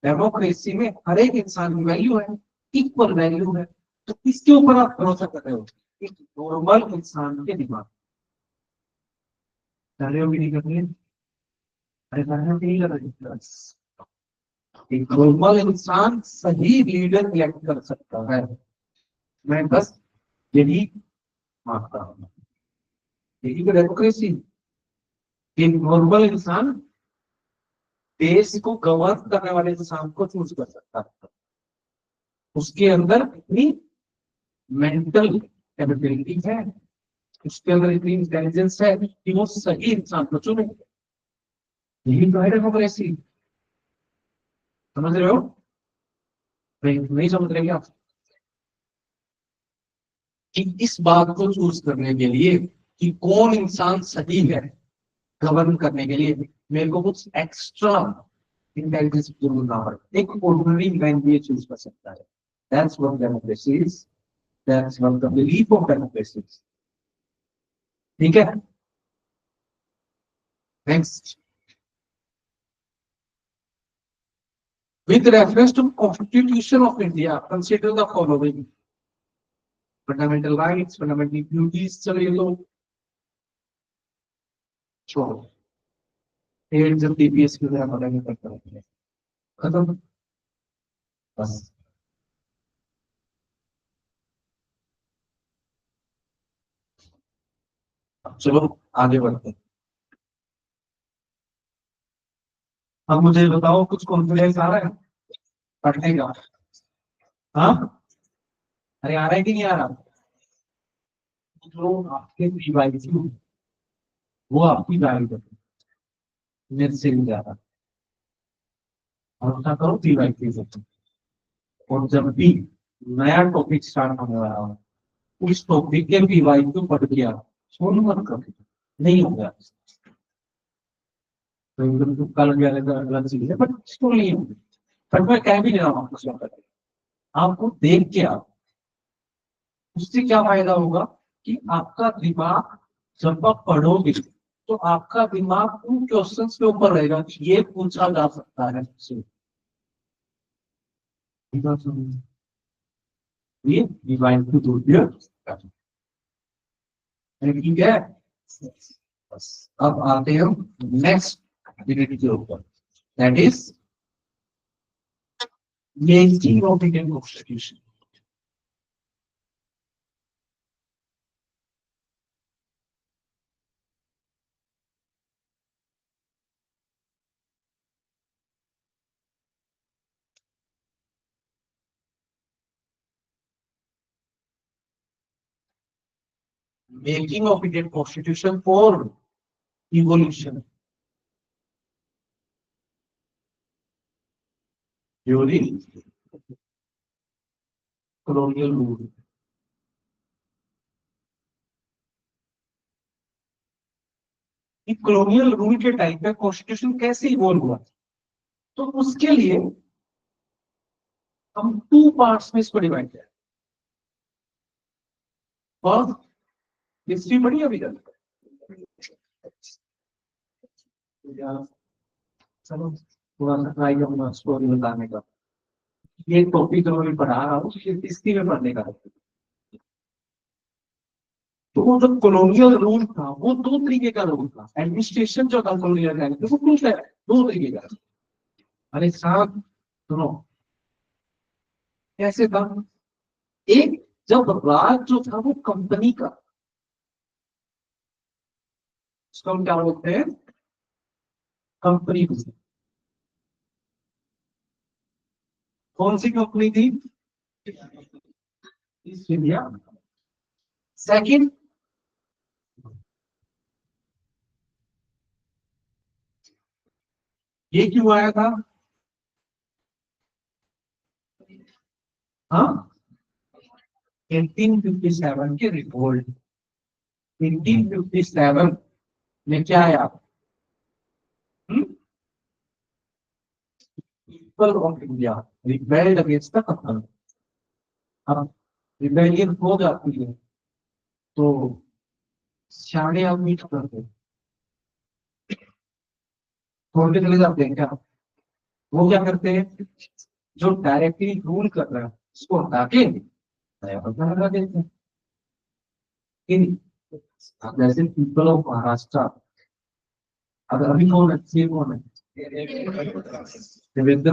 डेमोक्रेसी में हर एक इंसान की वैल्यू है, इक्वल वैल्यू है, तो किसके ऊपर आप भरोसा कर रहे हो, एक नॉर्मल इंसान के दिमाग। कर रहे हो कि नहीं कर रहे? अरे करना नहीं कर रहे। एक नॉर्मल इंसान सही लीडर इलेक्ट कर सकता है, मैं बस यही मानता हूँ। यही तो डेमोक्रेसी। एक नॉर्मल इंसान देश को गवर्न करने वाले इंसान को चूज कर सकता है, उसके अंदर इतनी मेंटल कैपेबिलिटी है, उसके अंदर इतनी इंटेलिजेंस है कि वो सही इंसान को चुने। यही तो है डेमोक्रेसी। समझ रहे हो? नहीं समझ रहे क्या? कि इस बात को चूज करने के लिए कि कौन इंसान सही है गवर्न करने के लिए, मेरे को कुछ एक्स्ट्रा इंटेलिजेंस जरूर ना हो, एक ऑर्डिनरी मैन भी चूज कर सकता है। That's what democracy is, that's what the belief of democracy is. ठीक है, next. With reference to Constitution of India, consider the following: fundamental rights, fundamental duties, चलिए लो छोड़ो, फिर जब DPS की तरह पढ़ाई करता है खत्म, बस। चलो आगे बढ़ते हैं। अब मुझे बताओ कुछ कॉन्फिडेंस आ रहा है पढ़ने का? हाँ, अरे आ रहा है कि नहीं आ रहा? जो आपके डिवाइस वो आपकी गाइड है, मेरे से नहीं जा रहा। भरोसा करो डिवाइस से। और जब भी नया टॉपिक स्टार्ट होने वाला हो, उस टॉपिक के डिवाइस को पढ़ के आओ, छोड़ मत करो, नहीं होगा। तो एकदम तुक्का लग जाने का अलग चीज है, बट इसको नहीं होगी। पर मैं कह भी नहीं रहा हूँ आपको स्वयं करके। आपको देख के आओ, उससे क्या फायदा होगा कि आपका दिमाग जब आप पढ़ोगे तो आपका दिमाग उन क्वेश्चंस के ऊपर रहेगा कि ये पूछा जा सकता है मुझसे। ये डिवाइन को दूर ठीक है। बस अब आते हैं नेक्स्ट यूनिट के ऊपर, that is making of Indian constitution. Making of Indian constitution for evolution during colonial rule। Colonial rule के टाइम पे कॉन्स्टिट्यूशन कैसे इवॉल्व हुआ, तो उसके लिए हम टू पार्ट्स में इसको डिवाइड करें। फर्स्ट, हिस्ट्री पढ़ी अभी तक? चलो थोड़ा सा ट्राई करूंगा स्टोरी बताने का। ये टॉपिक मैं पढ़ा रहा हूँ, हिस्ट्री में पढ़ने का। तो वो जो कॉलोनियल रूल था वो दो तरीके का रूल था, एडमिनिस्ट्रेशन जो था कॉलोनियल टाइम पे वो कुछ है दो तरीके का। अरे साहब सुनो, कैसे था? एक, जब राज जो था वो कंपनी का, इसको हम क्या बोलते हैं? कंपनी। कौन सी कंपनी थी? East India. सेकंड, ये क्यों आया था? हाँ, 1857 के रिवोल्ट। 1857 में क्या आया? People of India rebelled against the company. अब रिबेलियन हो जाती है तो सियाने आदमी क्या करते हैं? छोड़ के चले जाते हैं क्या? वो क्या करते हैं? जो डायरेक्टली रूल कर रहा है उसको हटा के नया बंदा लगा देते हैं। इन जैसे पीपल ऑफ महाराष्ट्र, अगर अभी कौन है? सीएम कौन है? देवेंद्र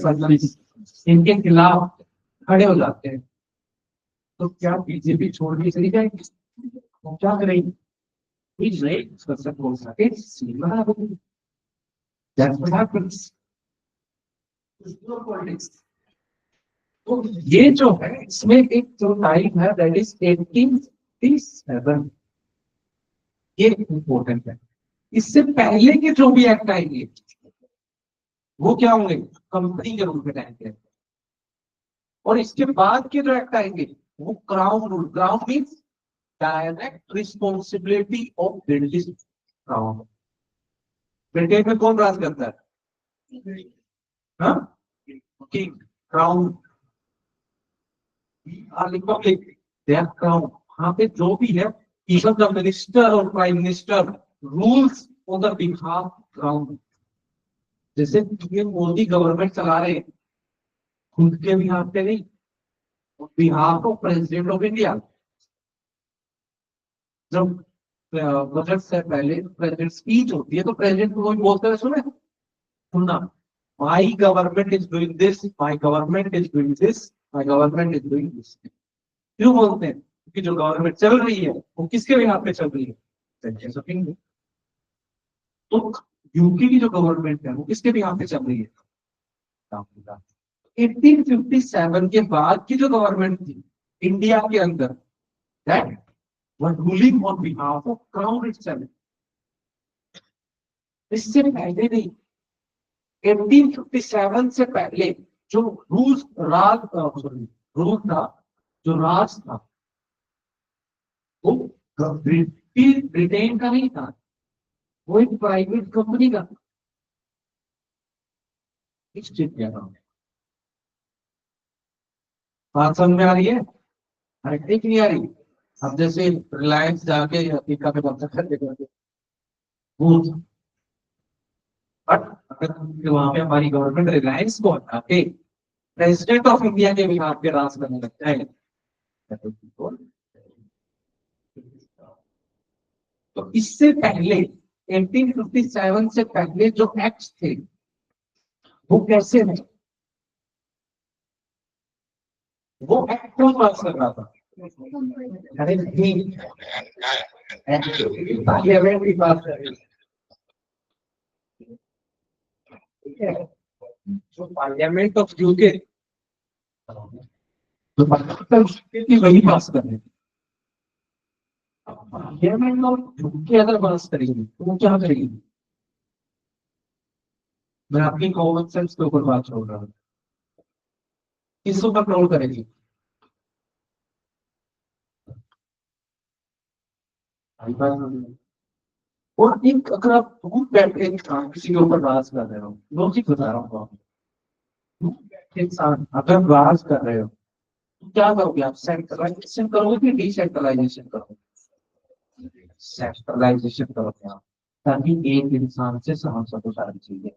फडणवीस। इनके खिलाफ खड़े हो जाते हैं तो क्या बीजेपी छोड़ के चली जाएगी? वो क्या करेगी? कुछ नहीं कर सकते, बोल सके सीमा होगी। That's what happens. Politics. तो ये जो है इसमें एक जो टाइम है दैट इज 1857, ये इम्पोर्टेंट है। इससे पहले के जो भी एक्ट आएंगे वो क्या होंगे? कंपनी के रूल में आएंगे। और इसके बाद के जो एक्ट आएंगे वो crown rule. Crown means direct responsibility of British crown. Britain में कौन राज करता है? हाँ, king, crown. Republic, they are crown. वहां पे जो भी है, इवन द मिनिस्टर और prime minister rules on the behalf crown. जैसे ये मोदी गवर्नमेंट चला रहे हैं, खुद के बिहाफ पे नहीं, behalf of president of India. जब बजट से पहले प्रेसिडेंट स्पीच होती है तो प्रेसिडेंट को कोई बोलते हुए सुने? सुनना, my government is doing this, my government is doing this, my government is doing this. क्यों बोलते हैं? क्योंकि जो गवर्नमेंट चल रही है वो किसके बिहाफ पे चल रही है? President of India. तो यूपी की जो गवर्नमेंट है वो किसके बिहाफ पे चल रही है? 1857 के बाद की जो गवर्नमेंट थी इंडिया के अंदर, that were ruling on behalf of crown itself. इससे पहले नहीं, 1857 से पहले जो रूल राज रूल था, जो राज था, वो ब्रिटेन का नहीं था, वो एक प्राइवेट कंपनी का था। ईस्ट इंडिया का। बात समझ में आ रही है? अरे ठीक नहीं आ रही? अब जैसे रिलायंस जाके अफ्रीका में बंद कर देगा वो, बट अगर वहां पे हमारी गवर्नमेंट रिलायंस को हटा के प्रेसिडेंट ऑफ इंडिया के भी हाथ पे राज करने लग जाए तो इससे पहले 1857 से पहले जो एक्ट थे वो कैसे थे? वो एक्ट कौन पास कर रहा था? अरे नहीं, पार्लियामेंट भी पास कर रही है। जो पार्लियामेंट ऑफ यूके, जो पार्लियामेंट ऑफ यूके वही पास कर रहे थे। पार्लियामेंट ऑफ यूके अगर पास करेगी तो वो क्या करेगी? मैं आपकी कॉमन सेंस के ऊपर बात छोड़ रहा हूँ। किसको कंट्रोल करेगी? और एक अगर आप दूर बैठ के किसी के ऊपर राज कर रहे हो, लॉजिक बता रहा हूँ आपको। इंसान अगर राज कर रहे हो तो क्या करोगे? आप सेंट्रलाइजेशन करोगे कि डिसेंट्रलाइजेशन करोगे? सेंट्रलाइजेशन करोगे आप, ताकि एक इंसान से समझ सको सारी चीजें।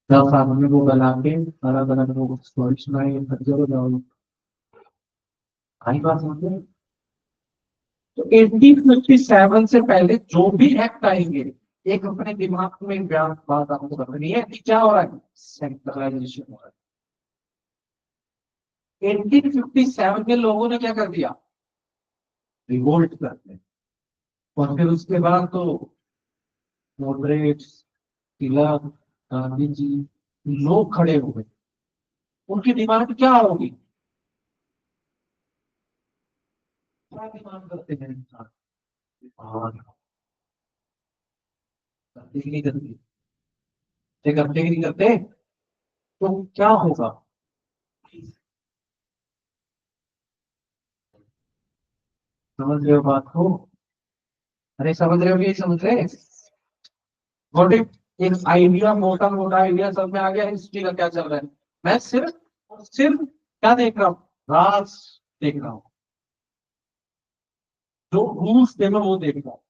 10 आदमी को बना के अलग अलग लोगों को स्टोरी सुनाई, हर जाओ। आई बात समझे? तो 1857 से पहले जो भी एक्ट आएंगे, एक अपने दिमाग में बात आपको रखनी है कि क्या हो रहा है? सेंट्रलाइजेशन हो रहा है। 1857 में लोगों ने क्या कर दिया? रिवोल्ट कर दिया। और फिर उसके बाद तो मॉडरेट्स, तिलक, गांधी जी, लोग खड़े हो गए। उनकी डिमांड क्या होगी? क्या डिमांड करते हैं इंसान? और करते ही नहीं करते, ये करते ही नहीं करते, तो क्या होगा? समझ रहे हो बात को? अरे समझ रहे हो कि नहीं समझ रहे? व्हाट इफ एक आइडिया, मोटा मोटा आइडिया सब में आ गया, हिस्ट्री का क्या चल रहा है? मैं सिर्फ सिर्फ क्या देख रहा हूँ? राज देख रहा हूँ, जो रूल्स थे मैं वो देख रहा हूँ।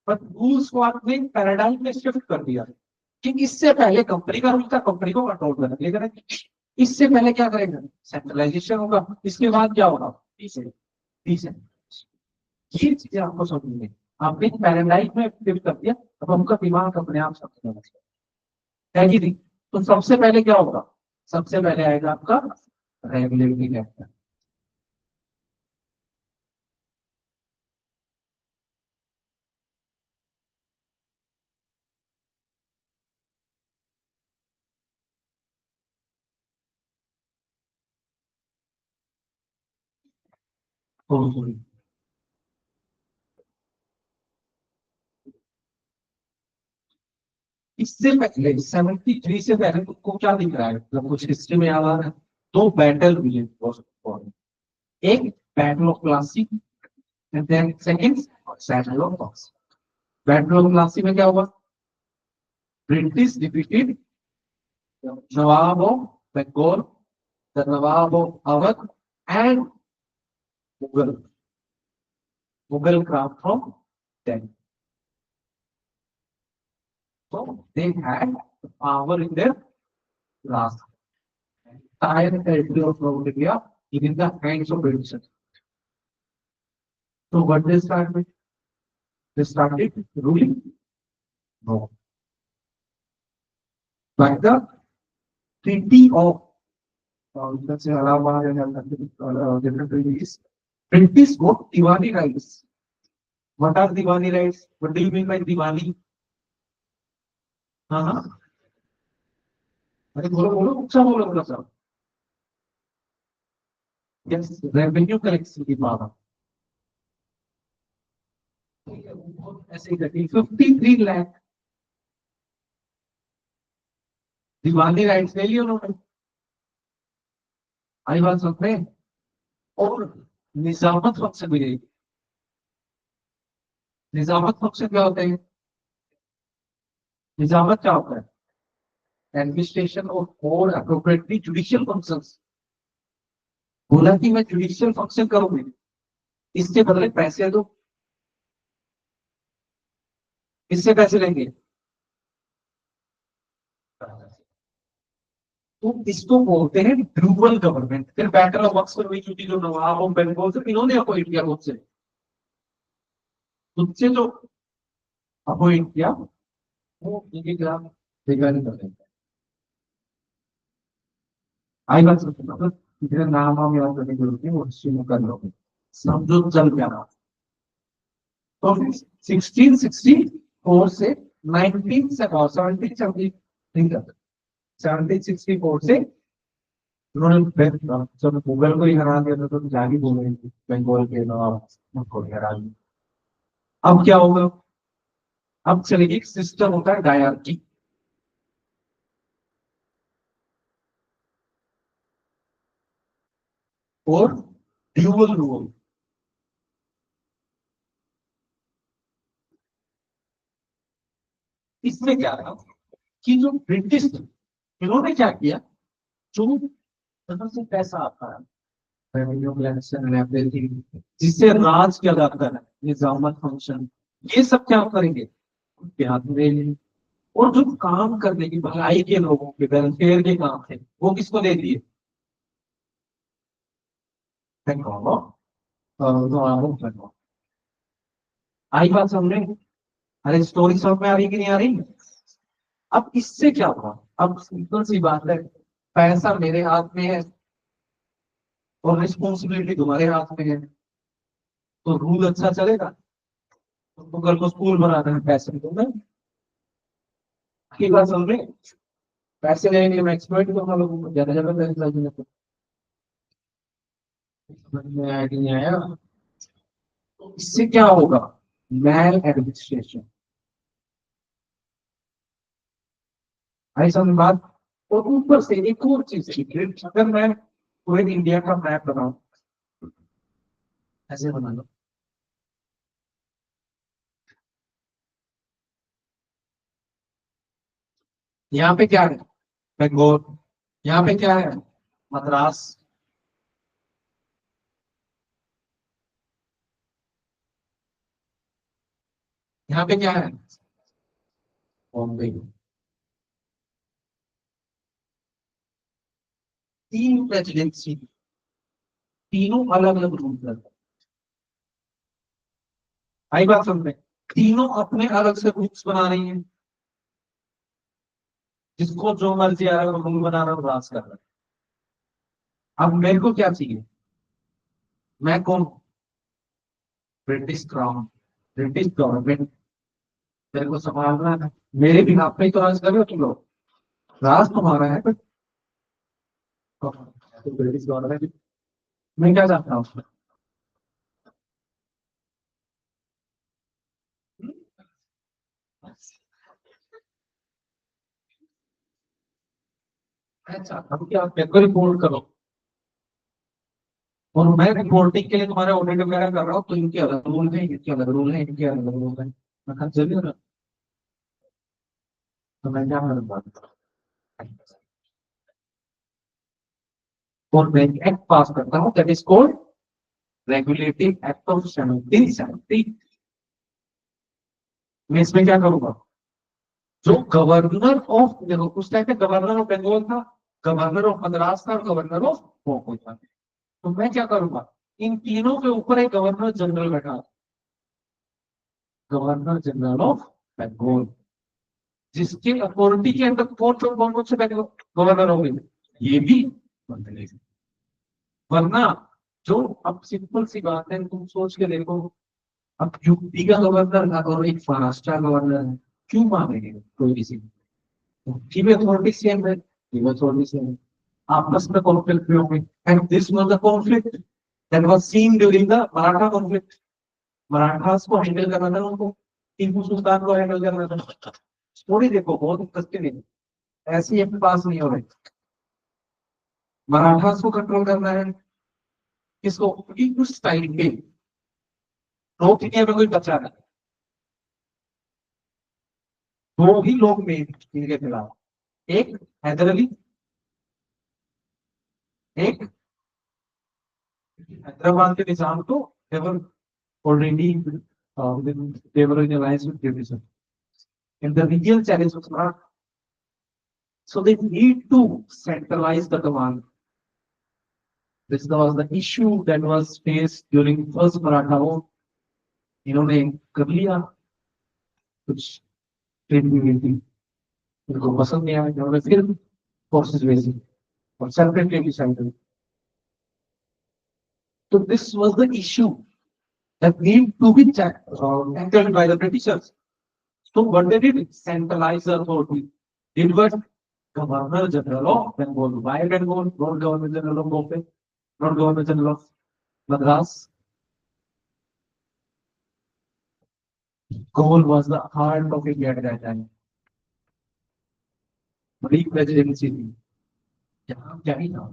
बट रूल्स को आपने पैराडाइम में शिफ्ट कर दिया कि इससे पहले कंपनी का रूल था, कंपनी को कंट्रोल करना, लेकिन इससे पहले क्या करेंगे? सेंट्रलाइजेशन होगा, इसके बाद क्या होगा? डिसेंट्रलाइजेशन। ये चीजें आपको समझनी है। आपने पैराडाइम में शिफ्ट कर दिया, अब उनका दिमाग अपने आप समझने लगेगा, है कि नहीं? तो सबसे पहले क्या होगा? सबसे पहले आएगा आपका रेगुलेटरी फैक्टर। इससे पहले 73 से पहले तुमको क्या दिख रहा है? मतलब कुछ हिस्ट्री में याद आ रहा है? दो बैटल हुए बहुत important। एक battle of Plassey, and then second battle of Buxar. Battle of Plassey में क्या हुआ? British defeated nawab of Bengal, the nawab of Awadh, and Mughal, Mughal craft from then. So they had power in their last entire territory of South India in the hands of British. So what they started? They started ruling. No. By the Treaty of let's say Allahabad and different treaties, British got Diwali rights. What are Diwali rights? What do you mean by Diwali? हाँ, अरे बोलो बोलो, अच्छा बोलो बोलो सब। Yes, revenue collection की बात। ऐसे ही करके 53 लाख दिवाली राइट्स ले लिया उन्होंने। आई बात समझ में? और निजामत फंक्शन भी नहीं। निजामत फंक्शन क्या होता है? निजामत क्या होता है? Administration of all appropriately judicial functions. बोला कि मैं जुडिशियल फंक्शन करूंगी, इसके बदले पैसे दो। इससे पैसे लेंगे तो इसको बोलते हैं ड्यूअल गवर्नमेंट। फिर बैटल ऑफ बक्सर हुई, क्योंकि जो नवाब ऑफ बंगाल से इन्होंने अपॉइंट किया, मुझसे जो अपॉइंट किया वो इनके खिलाफ बेकार नहीं कर देंगे। आई बात समझ, मतलब इतने नाम हम याद करने की जरूरत नहीं, वो हिस्ट्री में कर लो, समझो चल क्या रहा। तो 1664 से 1764 से उन्होंने जब मुगल को ही हरा दिया था, तो जाके बोले बंगाल के नवाब उनको ही हरा दिया। अब क्या होगा? अब चलेगी, एक सिस्टम होता है डायरकी और ड्यूअल रूल। इसमें क्या था कि जो ब्रिटिश थे, इन्होंने क्या किया, जो तरह से पैसा आता है, रेवेन्यू कलेक्शन एंड एवरीथिंग, जिससे राज किया जाता है, निजामत फंक्शन, ये सब क्या करेंगे? उनके हाथ में लेंगे। और जो काम करने की, भलाई के लोगों के वेलफेयर के काम थे, वो किसको दे दिए? बंगाल, नवाबों को। आई बात समझ में? अरे स्टोरी समझ में आ रही कि नहीं आ रही? अब इससे क्या हुआ? अब सिंपल सी बात है, पैसा मेरे हाथ में है और रिस्पॉन्सिबिलिटी तुम्हारे हाथ में है, तो रूल अच्छा चलेगा? तो कल को स्कूल बनाना है, पैसे तो मैं की बात समझ रहे हैं? पैसे लेंगे, मैं एक्सपर्ट को हम लोगों को ज्यादा ज्यादा पैसे लगेंगे तो समझ में आया कि नहीं आया? तो इससे क्या होगा? मैल एडमिनिस्ट्रेशन। आई समझ बात? और ऊपर से एक और चीज की, अगर मैं पूरे इंडिया का मैप बनाऊं, ऐसे बना लो, यहाँ पे क्या है? बेंगलोर। यहाँ पे क्या है? मद्रास। यहाँ पे क्या है? बॉम्बे। तीन प्रेसिडेंसी, तीनों अलग अलग रूल करते हैं। आई बात समझ में? तीनों अपने अलग से रूल्स बना रही हैं, जिसको जो मर्जी आ रहा है वो रूल बना रहा है, राज कर रहा है। अब मेरे को क्या चाहिए? मैं कौन हूं? British crown, British government. मेरे को संभालना है, मेरे बिहाफ पे ही तो राज कर रहे हो तुम लोग। राज तुम्हारा है, बट ब्रिटिश गवर्नमेंट। मैं क्या चाहता हूँ? मैं चाहता हूँ कि आप मेरे को रिपोर्ट करो, और मैं रिपोर्टिंग के लिए तुम्हारे ऑडिट वगैरह कर रहा हूँ, तो इनके अलग रूल है, इनके अलग रूल है, इनके अलग रूल है। मैं कहा जरूर, तो मैं क्या करूँगा? और मैं एक एक्ट पास करता हूँ, that is called regulating act of 1770। मैं इसमें क्या करूंगा? जो गवर्नर ऑफ, देखो उस टाइम पे गवर्नर ऑफ बंगाल था, गवर्नर ऑफ मद्रास था, गवर्नर ऑफ बॉम्बे था। तो मैं क्या करूंगा? इन तीनों के ऊपर एक गवर्नर जनरल बैठा, गवर्नर जनरल ऑफ बंगाल, जिसके अथॉरिटी के अंदर कौन कौन से गवर्नर होंगे? ये भी बदले। वरना जो, अब सिंपल सी बात है, तुम सोच के देखो, अब यूपी का गवर्नर है और एक महाराष्ट्र का गवर्नर है, क्यों मानेंगे कोई किसी को? की भी अथॉरिटी सेम है, की भी अथॉरिटी सेम है, आपस में कॉन्फ्लिक्ट भी होंगे। And this was the conflict that was scene during the Maratha conflict. Marathas को हैंडल करना था उनको, टीपू सुल्तान को हैंडल करना था। स्टोरी देखो, बहुत इंटरेस्टिंग है, ऐसी अपने पास नहीं हो रही। मराठास को कंट्रोल करना है, किसको? क्योंकि उस टाइम पे नॉर्थ इंडिया में कोई बचा नहीं, दो ही लोग में इनके खिलाफ, एक हैदर अली, एक हैदराबाद के निजाम को, they were already they were in alliance with British, and the real challenge was Maratha. So they need to centralize the command. This was the issue that was faced during first Maratha war. इन्होंने कर लिया कुछ ट्रेनिंग, उनको पसंद नहीं आया, इन्होंने फिर फोर्सेस भेजी और सेपरेटली डिसाइड। तो this was the issue that need to be tackled by the Britishers. So what they did? Centralize the authority. Did what? Governor General of Bengal. Why Bengal? Not Governor General of Bombay, not Governor General of Madras. Goal was the heart of India at that time. बड़ी प्रेसिडेंसी थी, यहाँ क्या ही था,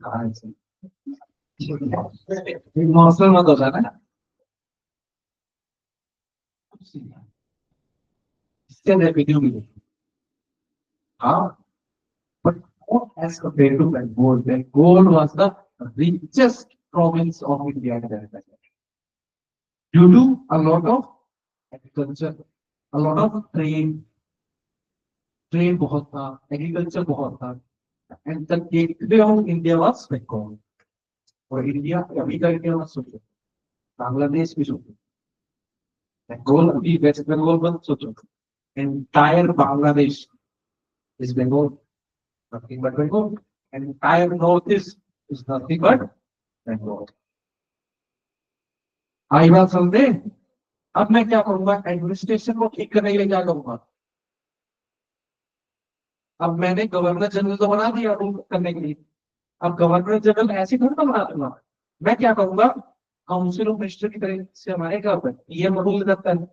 कहा से इमोशनल मत हो जाना ना, इसके अंदर वीडियो भी देखो। हाँ, but not as compared to Bengal. Bengal was the richest province of India at that time, due to a lot of agriculture, a lot of trade, trade बहुत था, agriculture बहुत था, and the gateway of India was Bengal. और इंडिया अभी का इंडिया मत सोचो, बांग्लादेश भी सोचो, बंगाल अभी वेस्ट बंगाल मत सोचो, entire Bangladesh is Bengal, nothing but Bengal, and entire northeast is nothing but Bengal. आई बात समझे। अब मैं क्या करूंगा, एडमिनिस्ट्रेशन को ठीक करने के लिए क्या करूंगा, अब मैंने गवर्नर जनरल तो बना दिया रूल करने के लिए। अब गवर्नर जनरल ऐसे थोड़ा ना बना दूंगा, मैं क्या करूंगा, काउंसिल ऑफ मिनिस्टर की तरह से हमारे क्या होता है, पीएम रूल करता है,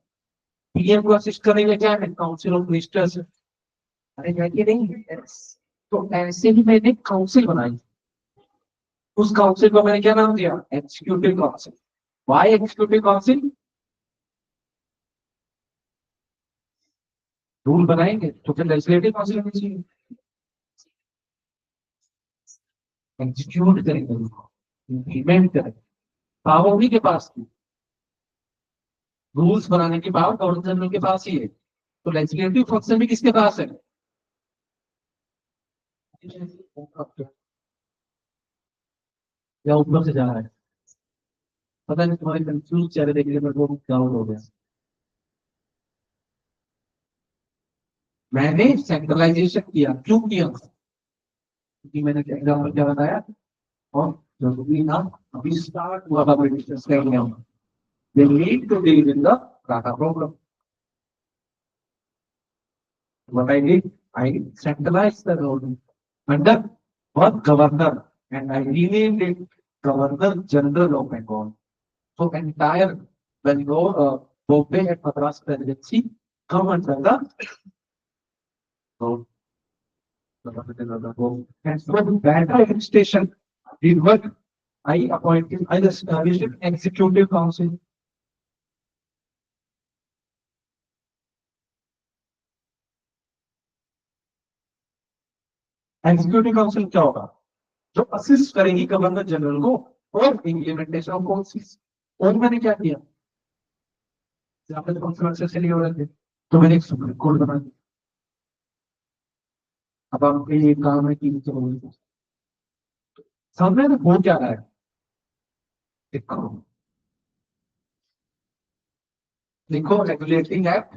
पीएम को असिस्ट करेंगे क्या है, काउंसिल ऑफ मिनिस्टर्स। अरे है कि नहीं, तो ऐसे ही मैंने काउंसिल बनाई, उस काउंसिल को मैंने क्या नाम दिया, executive council. Why executive council, rule बनाएंगे तो फिर लेजिस्लेटिव काउंसिल होनी चाहिए, एग्जीक्यूट करेंगे उनको, इम्प्लीमेंट करेंगे, पावर उन्हीं के पास थी, रूल्स बनाने की पावर गवर्नर जनरल के पास ही है, तो लेजिस्लेटिव फंक्शन भी किसके पास है। या ऊपर से जा रहा है, पता नहीं, तुम्हारे कंफ्यूज चेहरे देख के मेरे को डाउट हो गया। मैंने सेंट्रलाइजेशन किया, क्यों किया, क्योंकि मैंने एग्जाम्पल क्या बताया, और जरूरी ना, अभी स्टार्ट हुआ था ब्रिटिश का नियम, they need to deal with the data problem. What I did, I centralized the government under one governor, and I renamed it Governor General of Bengal. So entire Bengal, Bombay and Madras presidency come under the so and so that administration did what I appointed, I established an executive council. Executive council क्या होगा, जो असिस्ट करेगी गवर्नर जनरल को और इम्प्लीमेंटेशन ऑफ पॉलिसीज। और मैंने क्या किया, जहाँ पे कॉन्फ्रेंस से नहीं हो रहे थे, तो मैंने एक सुप्रीम कोर्ट बना दिया। अब आपके ये काम है कि सामने तो हो क्या रहा है, देखो देखो रेगुलेटिंग एक्ट,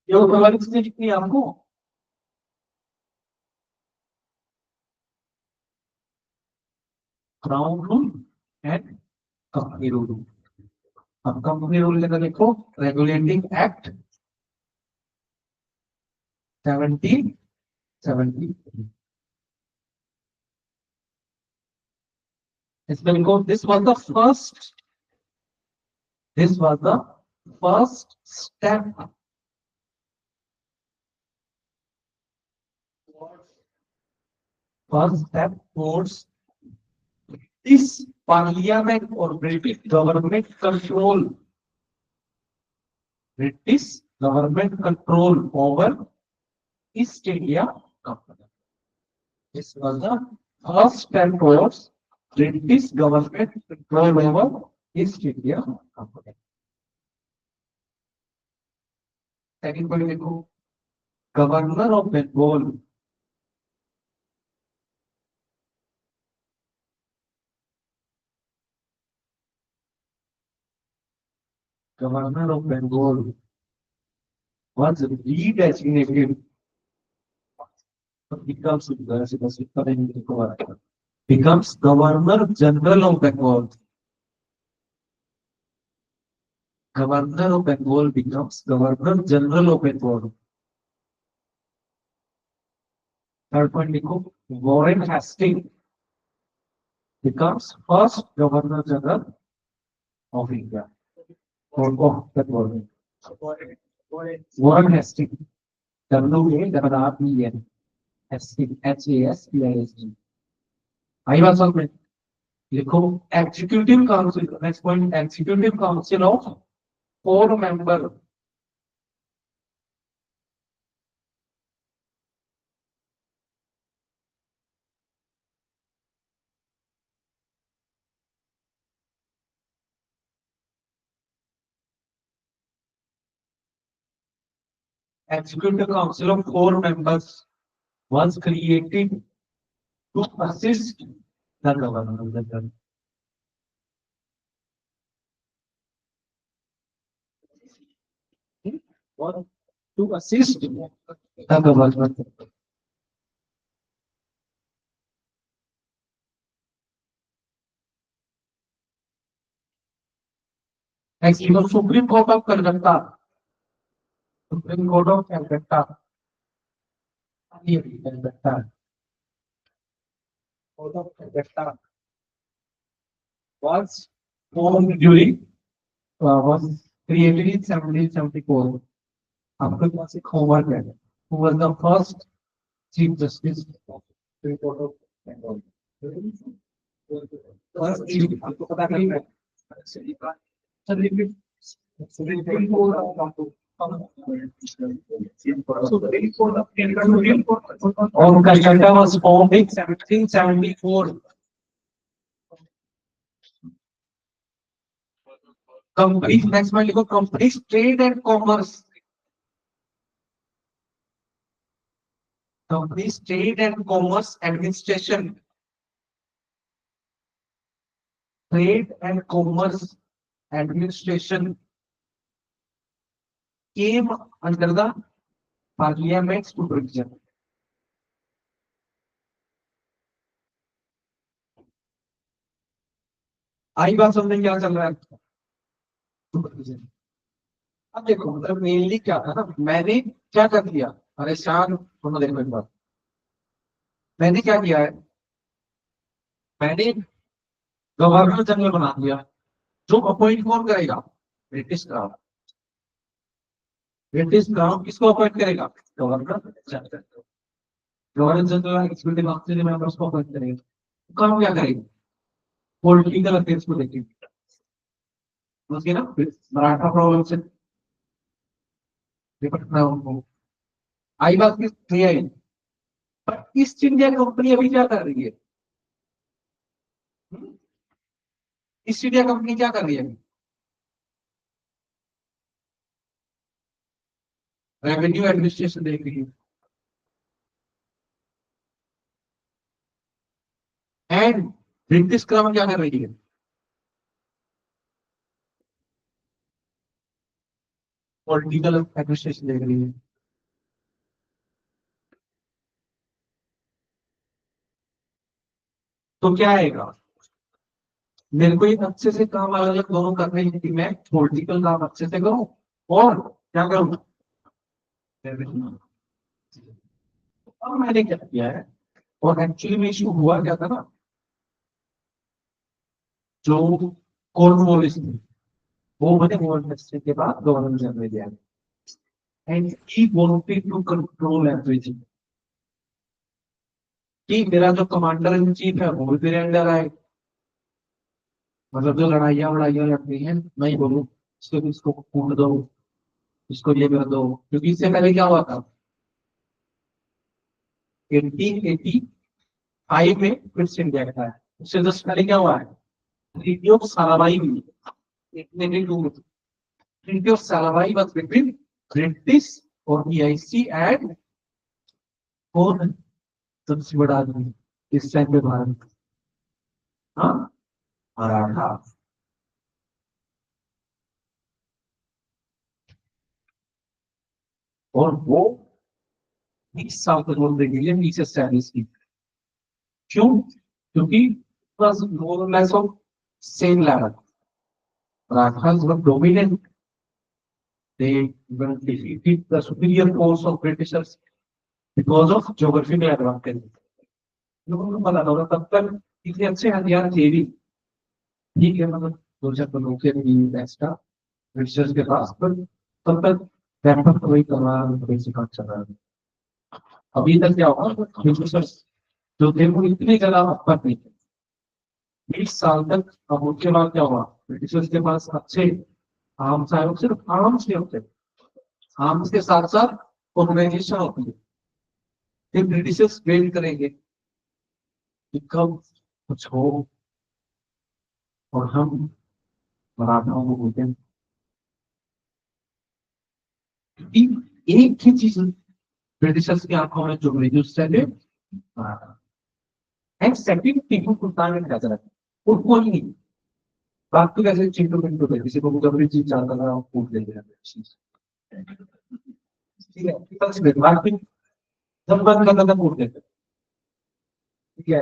ये वाली चीजें कितनी है आपको, crown rule and company rule. अब कंपनी रूल लेकर देखो, रेगुलेटिंग एक्ट 1770, इसमें लिखो, this was the first step, towards this parliament or British government control, over East India Company. This was the first step towards British government control over East India Company. Second point देखो, Governor of Bengal, Governor of Bengal was redesignated, becomes Governor General of Bengal. Governor of Bengal becomes Governor General of Bengal. Third point लिखो, Warren Hastings becomes first Governor General of India. Of Bengal. Warren Hastings, W-A-R-R-E-N, Hastings, H-A-S-T-I-S-T. आई बात समझ में, लिखो executive council, next point, executive council of 4 member, executive council of 4 members was created to assist the governor. Or to assist the government. Next, you know, Supreme Court of Calcutta. Supreme Court of Calcutta. Here, Calcutta. Court of Calcutta was formed during, was created in 1774. आपके पास एक होमवर्क है. Who was the first Chief Justice of Supreme Court of Bengal? First Chief, आपको पता नहीं है? Supreme Court of Calcutta was formed in 1774. Companies, next one लिखो, companies, trade and commerce. Companies, trade and commerce administration. Trade and commerce administration came under the Parliament's supervision. आई बात समझ में क्या चल रहा है? Supervision. अब देखो, मतलब मेनली क्या था ना, मैंने क्या कर दिया? अरे शान, सुनो देखो एक बात. मैंने क्या किया है? मैंने गवर्नर जनरल बना दिया. जो अपॉइंट कौन करेगा? British crown. ब्रिटिश क्राउन किसको अपॉइंट करेगा? Governor general. Governor general executive officer members को अपॉइंट करेगा. काम क्या करेगा? पॉलिटिकल अफेयर्स को देखेंगे. उसके ना मराठा प्रॉब्लम से निपटना उनको. आई बात की क्लियर. पर ईस्ट इंडिया कंपनी अभी क्या कर रही है? ईस्ट इंडिया कंपनी क्या कर रही है? रेवेन्यू एडमिनिस्ट्रेशन देख रही है. एंड ब्रिटिश क्राउन क्या कर रही है? पॉलिटिकल एडमिनिस्ट्रेशन देख रही है. तो क्या आएगा? मेरे को एक अच्छे से काम अलग अलग दोनों कर रहे हैं कि मैं पॉलिटिकल काम अच्छे से करूं और क्या करूं? अब मैंने क्या किया है, और एक्चुअली में इशू हुआ क्या था ना, जो कॉर्नवालिस थे वो बने गवर्नर के बाद गवर्नर जनरल दिया. And he wanted to control everything. कि मेरा जो कमांडर इन चीफ है वो भी मेरे अंडर आए. मतलब जो लड़ाइयाँ वड़ाइयाँ लड़ती हैं, मैं ही बोलूँ इसको कूट दो, इसको ये कर दो. क्योंकि इससे पहले क्या हुआ था? 1885 में क्विट इंडिया का है. उससे जस्ट पहले क्या हुआ है? ट्रीटी ऑफ साराभाई हुई. 1882. Treaty of Sarabhai was between British और EIC एंड कौन सबसे बड़ा आदमी इस टाइम पे भारत? हाँ, मराठा. और वो 20 साल तक बोलने के लिए नीचे स्टैब्लिश की. क्यों? क्योंकि बस मोर और less of same level. Marathas were dominant. They were defeated the superior force of Britishers because of geographical advantage. लोगों को पता होगा तब तक इतने अच्छे हथियार थे भी. ठीक है, मतलब दो चार लोगों के बेस्ट था ब्रिटिशर्स के पास, पर तब तक वेपन कोई करवा बेसिक चल रहा है. अभी तक क्या होगा? ब्रिटिशर्स जो थे वो इतने ज्यादा ऊपर नहीं थे. 20 साल तक. अब उसके बाद क्या हुआ? ब्रिटिशर्स के पास अच्छे आर्म्स आए. सिर्फ आर्म्स नहीं होते, आर्म्स के साथ साथ ऑर्गेनाइजेशन होती है. फिर ब्रिटिशर्स वेट करेंगे कि कब कुछ हो, और हम मराठाओं को बोलते हैं एक ही चीज ब्रिटिशर्स की आंखों में चुभ रही थी उस टाइम पे, मराठा. एंड सेकंड टीपू सुल्तान ने क्या करा? उनको ही नहीं. बाकी कैसे चिंटू पिंटू थे, किसी को जब भी चीज चाहता था वो फूट देते थे. ठीक है, बाकी जब बंद करता था फूट देते. ठीक है,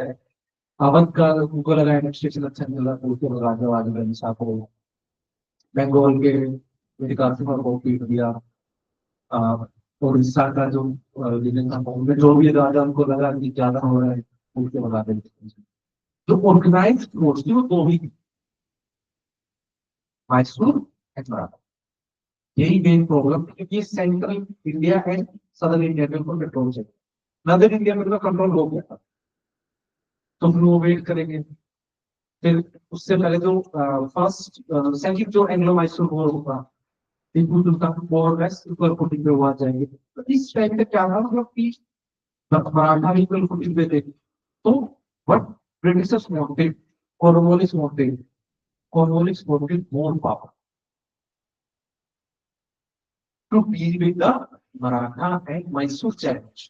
अवध का उनको लगा एडमिनिस्ट्रेशन अच्छा नहीं लगा, उनको लगा जवाब को. बंगाल के विकास को पीट दिया। उड़ीसा का जो रीजन था उनमें जो भी राजा उनको लगा कि ज्यादा हो रहा है उनके भगा देते। जो ऑर्गेनाइज फोर्स थी वो दो ही थी, मैसूर एंड मराठा। यही मेन प्रॉब्लम, क्योंकि central India and southern India में उनको कंट्रोल चाहिए। नदर इंडिया में उनका कंट्रोल हो गया था, तो फिर वो वेट करेंगे। फिर उससे पहले जो फर्स्ट सेकंड जो एंग्लो मैसूर वॉर होगा, Tipu Sultan war waste equal footing पे हुआ जाएंगे। तो इस टाइम पे क्या था, मतलब कि मराठा इक्वल फुटिंग पे थे। तो what Britishers wanted, Cornwallis wanted, Cornwallis wanted more power to deal with the Maratha and Mysore challenge.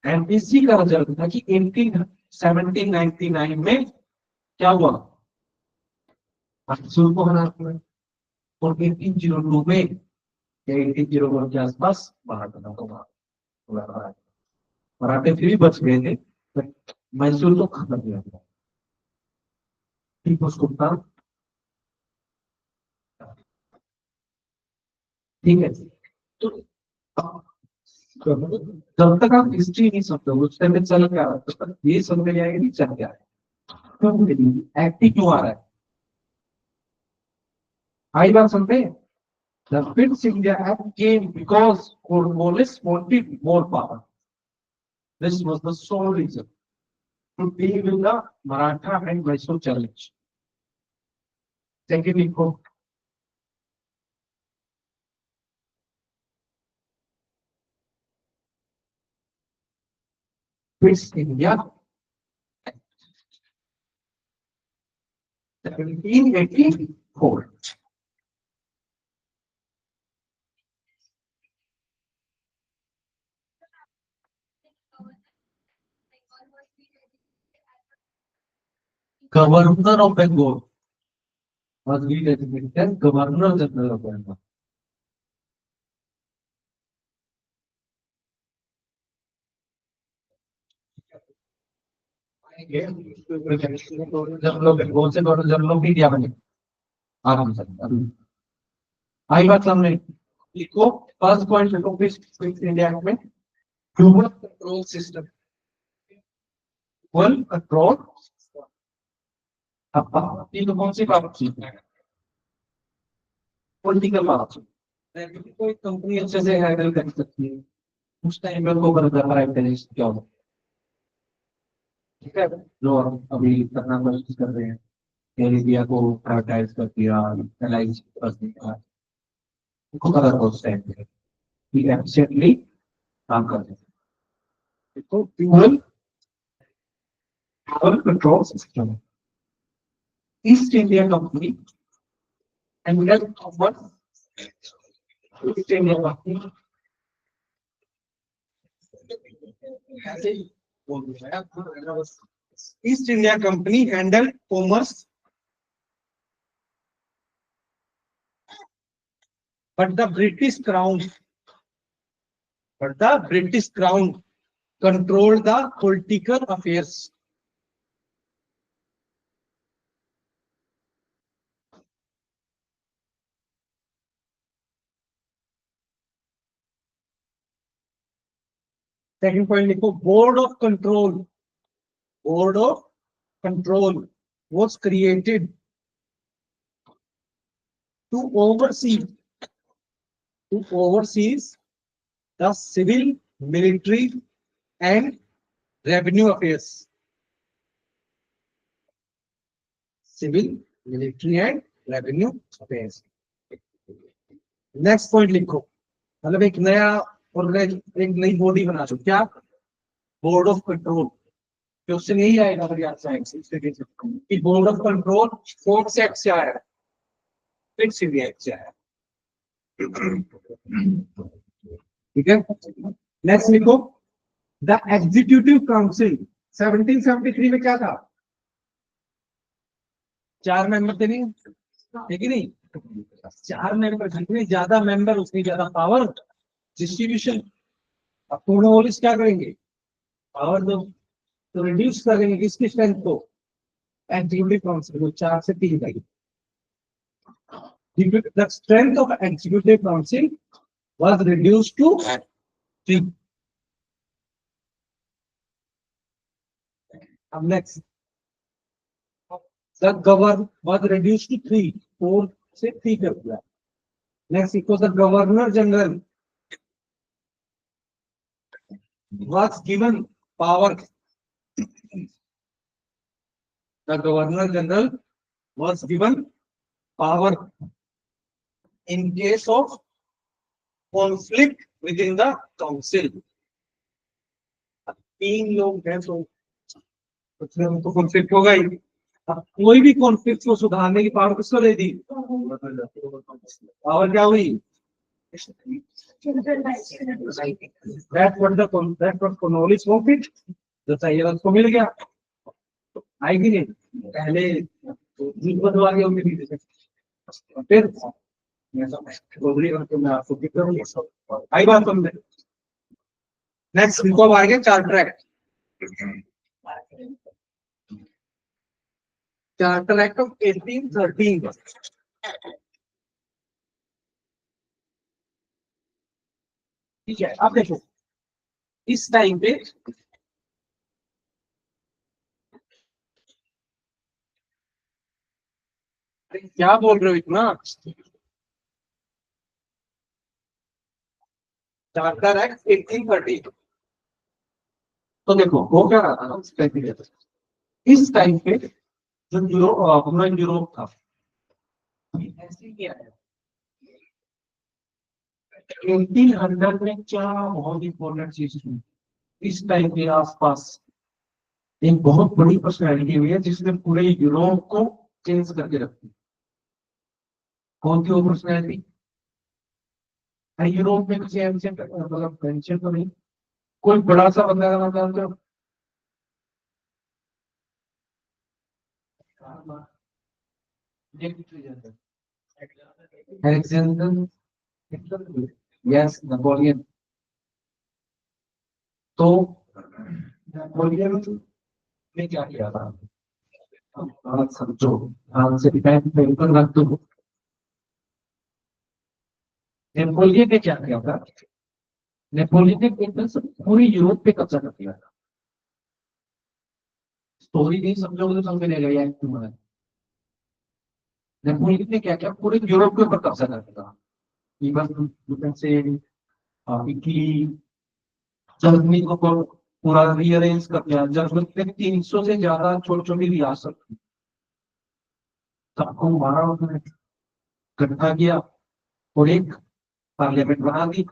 And इसी का रिजल्ट था कि 1799 में क्या हुआ, मैसूर को हरा दिया। और 1802 में या 1801 के आसपास मराठा को हरा। मराठे फिर भी बच गए थे, मैसूर को खत्म किया गया। टीपू सुल्तान, ठीक है। तो जब तक आप हिस्ट्री नहीं समझोगे उस टाइम में चल क्या रहा है, तब तक ये समझ में आएगा नहीं चल क्या है, एक्टिव क्यों आ रहा है। आई बात समझे, the British India Act came because Cornwallis wanted more power. This was the sole reason to deal with the Maratha and Mysore challenge. Secondly, British India 1784. Governor of Bengal was re-designated as Governor General of Bengal. जब लोग बेंगोल से गवर्नर जनरल ऑफ इंडिया बने, आराम से आई बात सामने लिखो। फर्स्ट पॉइंट लिखो ब्रिटिश इंडिया में human control system, human control. अब ये तो कौन सी बात थी, पॉलिटिकल बात। कोई कंपनी अच्छे से हैंडल कर सकती है उस टाइम में, उनको प्राइवेटाइज क्या हो, ठीक है। जो अभी करना कोशिश कर रहे हैं, एयर इंडिया को प्राइवेटाइज कर दिया, एलाइज कर दिया, उनको कलर हो उस टाइम पे एफिशिएंटली काम करते हैं। तो fuel power control system, east India company and east India company ऐसे ही बोल रहा है। East India company handle commerce, but the British Crown controlled the political affairs. Second point लिखो, Board of Control was created to oversee the civil, military and revenue affairs. Civil, military and revenue affairs. Next point लिखो, मतलब एक नया और एक नई बॉडी बना दो, क्या, बोर्ड ऑफ कंट्रोल। क्वेश्चन यही आएगा कि बोर्ड ऑफ कंट्रोल कौन से एक्ट से आया है, ब्रिटिश इंडिया एक्ट से आया है, ठीक है। नेक्स्ट लिखो, द एग्जीक्यूटिव काउंसिल 1773 में क्या था, 4 मेंबर थे, नहीं ठीक है, नहीं 4 मेंबर, जितने ज्यादा मेंबर उतनी ज्यादा पावर डिस्ट्रीब्यूशन। अब कॉर्नवालिस क्या करेंगे, पावर दो, तो रिड्यूस करेंगे किसकी स्ट्रेंथ को, executive council को 4 से 3 तक. The strength of executive council was reduced to 3. Next, the governor was reduced to 3, 4 से 3 कर दिया. Next, it was the governor general was given power. The governor general was given power in case of conflict within the council. 3 लोग हैं तो उसमें तो कॉन्फ्लिक्ट होगा ही. अब कोई भी कॉन्फ्लिक्ट को सुधारने की पावर किसको दे दी? पावर क्या हुई? That's what Cornwallis wanted. जो चाहिए था उसको मिल गया. आएगी नहीं पहले जीत बदलवा के उनके बीच फिर मैं आपको दिखा आई बात समझे. नेक्स्ट इनको अब आएंगे charter act. Charter act of 1813. ठीक है, अब देखो इस टाइम पे क्या बोल रहे हो इतना? Charter act 1813. तो देखो वो क्या रहा था ना इस टाइम पे जो यूरोप था ऐसे किया है. 1800 में क्या बहुत इंपॉर्टेंट चीज हुई इस टाइम के आसपास. एक बहुत बड़ी पर्सनैलिटी हुई है जिसने पूरे यूरोप को चेंज करके रखी. कौन सी वो पर्सनैलिटी? यूरोप में किसी एंशिएंट मतलब एंशिएंट तो नहीं, कोई बड़ा सा बंदा का नाम जानते हो? अलेक्जेंडर. Yes, Napoleon. तो नेपोलियन ने क्या किया था? समझो ध्यान से पेपर रख दो. नेपोलियन ने क्या किया था? नेपोलियन ने एकदम से पूरी यूरोप पे कब्जा कर दिया था. स्टोरी नहीं समझोगे तो समझ में नहीं आएगा तुम्हारा. नेपोलियन ने क्या किया? पूरे यूरोप के ऊपर कब्जा कर दिया. Even you can say Italy, Germany को पूरा रीअरेंज कर दिया. जर्मनी में 300 से ज्यादा छोटी छोटी रियासत थी, सबको मारा उन्होंने, इकट्ठा किया और एक पार्लियामेंट बना दी.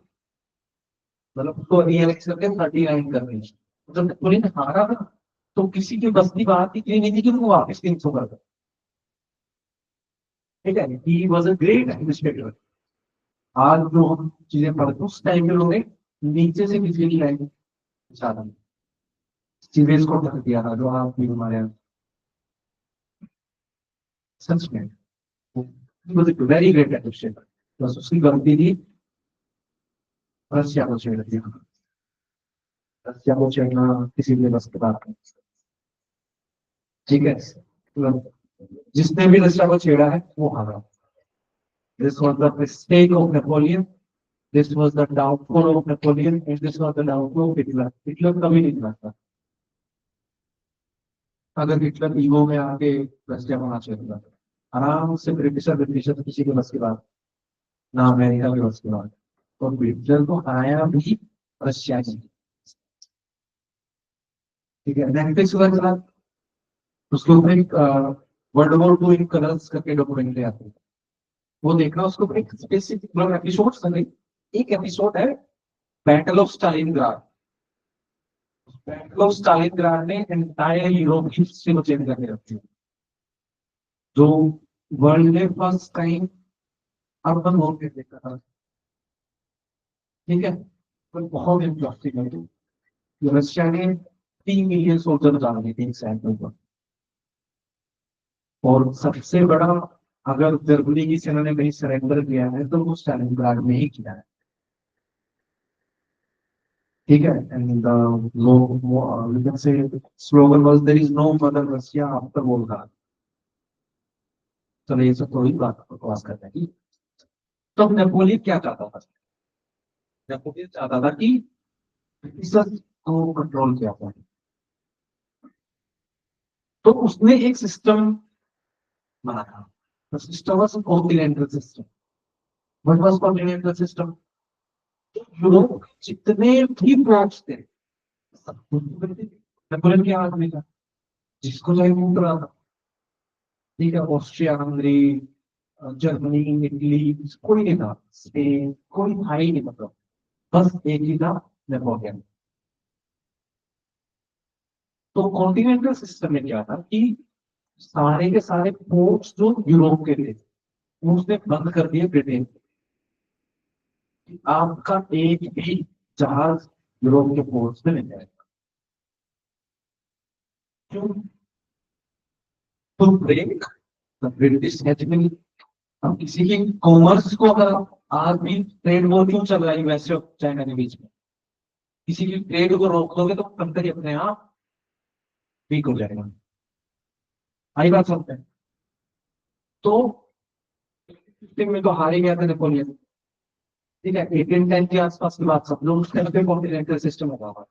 मतलब उसको रीएलेक्ट करके 39 कर दी. जब नेपोलियन हारा ना तो किसी की बस की बात इतनी नहीं थी कि वो वापस 300 कर दे. ठीक है, he was a great administrator. आज जो हम चीजें पढ़ते उस टाइम में लोग नीचे से किसी की लाइन ज्यादा सीवेज को कर दिया था जो आप भी हमारे यहाँ सच में वेरी ग्रेट एडमिनिस्ट्रेटर. बस उसकी गलती थी रशिया को छेड़ दिया. रशिया को छेड़ना किसी भी बस की बात नहीं. ठीक है, जिसने भी रशिया को छेड़ा है वो हारा. This was the mistake of Napoleon. This was the downfall of Napoleon, and this was the downfall of Hitler. Hitler कभी नहीं था. अगर हिटलर ईगो में आके रशिया को ना छेड़ता आराम से ब्रिटिशर किसी के बस की बात ना, अमेरिका के बस की बात. और हिटलर को हराया भी रशिया जी. ठीक है, नेटफ्लिक्स पर चला उसके ऊपर एक वर्ल्ड वॉर 2 इन कलर्स करके डॉक्यूमेंट्री आती है. वो देखना. उसको एक स्पेसिफिक एपिसोड नहीं, एक एपिसोड है battle of Stalingrad. Battle of Stalingrad ने एंटायर यूरोप की हिस्ट्री को चेंज करके रखी. जो वर्ल्ड ने फर्स्ट टाइम अर्बन वॉर देखा था. ठीक है, तो बहुत इंटरेस्टिंग है. तो रशिया ने 3 मिलियन सोल्जर डाल दिए थे सैन्य के ऊपर. और सबसे बड़ा अगर जर्मनी की सेना ने कहीं सरेंडर किया है तो वो स्टालिनग्राड में ही किया है. ठीक है, and lo we can say slogan was there is no mother Russia after Volga. चलो ये सब थोड़ी बात बकवास करते हैं। तो नेपोलियन क्या चाहता था? नेपोलियन चाहता था कि ब्रिटिशर्स को कंट्रोल किया जाए। तो उसने एक सिस्टम बनाया। The system was a continental system. What was continental system? Europe जितने भी ब्लॉक्स थे नेपोलियन के हाथ में था, जिसको चाहे वो उड़ा था। ठीक है, ऑस्ट्रिया हंगरी, जर्मनी, इटली, कोई नहीं था, स्पेन कोई था ही नहीं, मतलब बस एक ही था, नेपोलियन। तो कॉन्टिनेंटल सिस्टम में क्या था कि सारे के सारे पोर्ट्स जो यूरोप के थे वो उसने बंद कर दिए ब्रिटेन के। आपका एक भी जहाज यूरोप के पोर्ट्स में नहीं जाएगा। क्यों? तो ब्रेक द ब्रिटिश हेजेमनी। हम किसी की कॉमर्स को अगर आज भी ट्रेड वॉर क्यों चल रहा है वैसे चाइना के बीच में, किसी की ट्रेड को रोक दोगे तो कंट्री अपने आप वीक हो जाएगा। आई बात समझते हैं? तो 15 में तो हार ही गया था नेपोलियन। ठीक है, 1810 के आसपास की बात, सब लोग उस टाइम पे कॉन्टिनेंटल सिस्टम होगा हमारा।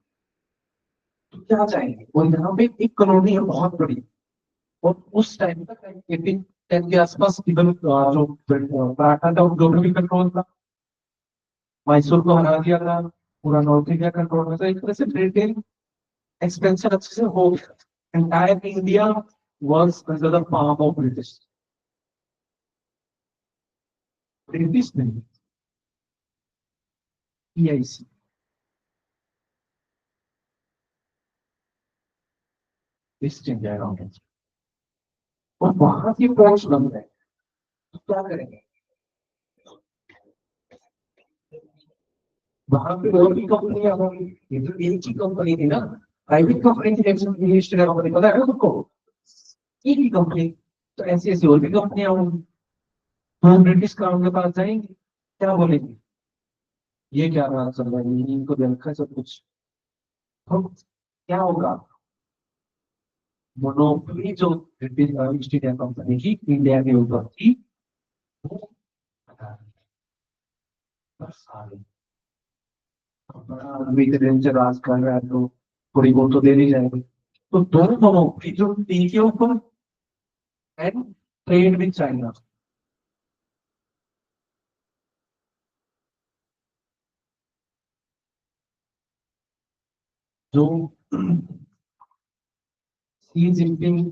तो क्या चाहेंगे, और यहाँ पे एक कॉलोनी है बहुत बड़ी। और उस टाइम तक 1810 के आसपास इवन जो मराठा था वो भी कंट्रोल था, मैसूर को हरा दिया था, पूरा नॉर्थ इंडिया कंट्रोल में था। एक तरह से ब्रिटेन एक्सपेंशन अच्छे से हो गया। Entire India was under the palm of British. British नहीं, पीआईसी, ईस्ट इंडिया गवर्नमेंट। और वहां की पोर्ट्स बंद है, तो क्या करेंगे? वहां पे और भी कंपनियां होंगी, ये तो एक ही कंपनी थी ना, प्राइवेट कंपनी थी, ईस्ट इंडिया कंपनी, पता है ना तुमको? एक ही कंपनी। तो ऐसी ऐसी और भी कंपनियां होंगी। तो हम ब्रिटिश क्राउन के पास जाएंगे, क्या बोलेंगे? ये क्या बात चल रही है, इनको दे रखा है सब कुछ। तो क्या होगा? मोनोपोली जो ब्रिटिश ईस्ट इंडिया कंपनी की इंडिया के ऊपर थी वो हटा दी। बस आ गई। अब बड़ा आदमी के दिन से राज कर रहा है तो थोड़ी बहुत तो दे दी जाएगी। तो दोनों मोनोपोली जो थी के ऊपर एंड ट्रेड विद चाइना, जो सी जिनपिंग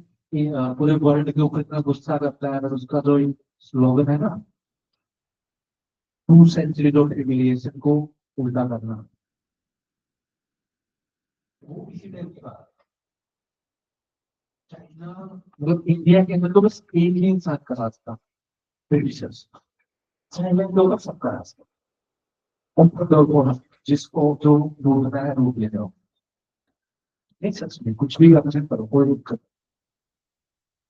पूरे वर्ल्ड के ऊपर इतना गुस्सा करता है, और उसका जो स्लोगन है ना, 2 सेंचुरी ऑफ ह्यूमिलिएशन को उल्टा करना, वो इसी टाइम की बात है। चाइना मतलब इंडिया के अंदर तो बस एक ही इंसान का रास्ता, ब्रिटिशर्स। चाइना के ऊपर सबका रास्ता, ऊपर दो, जिसको जो ढूंढना है ढूंढ ले जाओ। नहीं, सच में कुछ भी अपने करो, कोई दिक्कत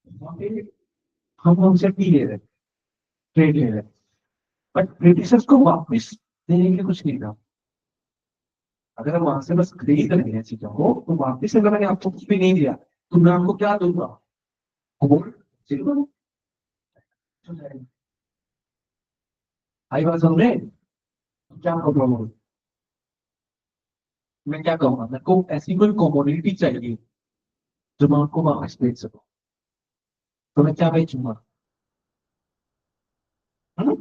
नहीं। वहाँ पे हम उनसे टी ले रहे, ट्रेड ले रहे, बट ब्रिटिशर्स को वापस देने के लिए कुछ नहीं था। अगर हम वहां से बस खरीद रहे हैं चीजों को, तो वापस अगर मैंने आपको कुछ भी नहीं दिया तो मैं आपको क्या दूंगा? Gold, silver. आई बात समझे? क्या प्रॉब्लम हो? मैं क्या कहूँगा, मेरे को ऐसी कोई कमोडिटी चाहिए जो मैं आपको वापस बेच सकूं, तो मैं क्या बेचूंगा? है ना?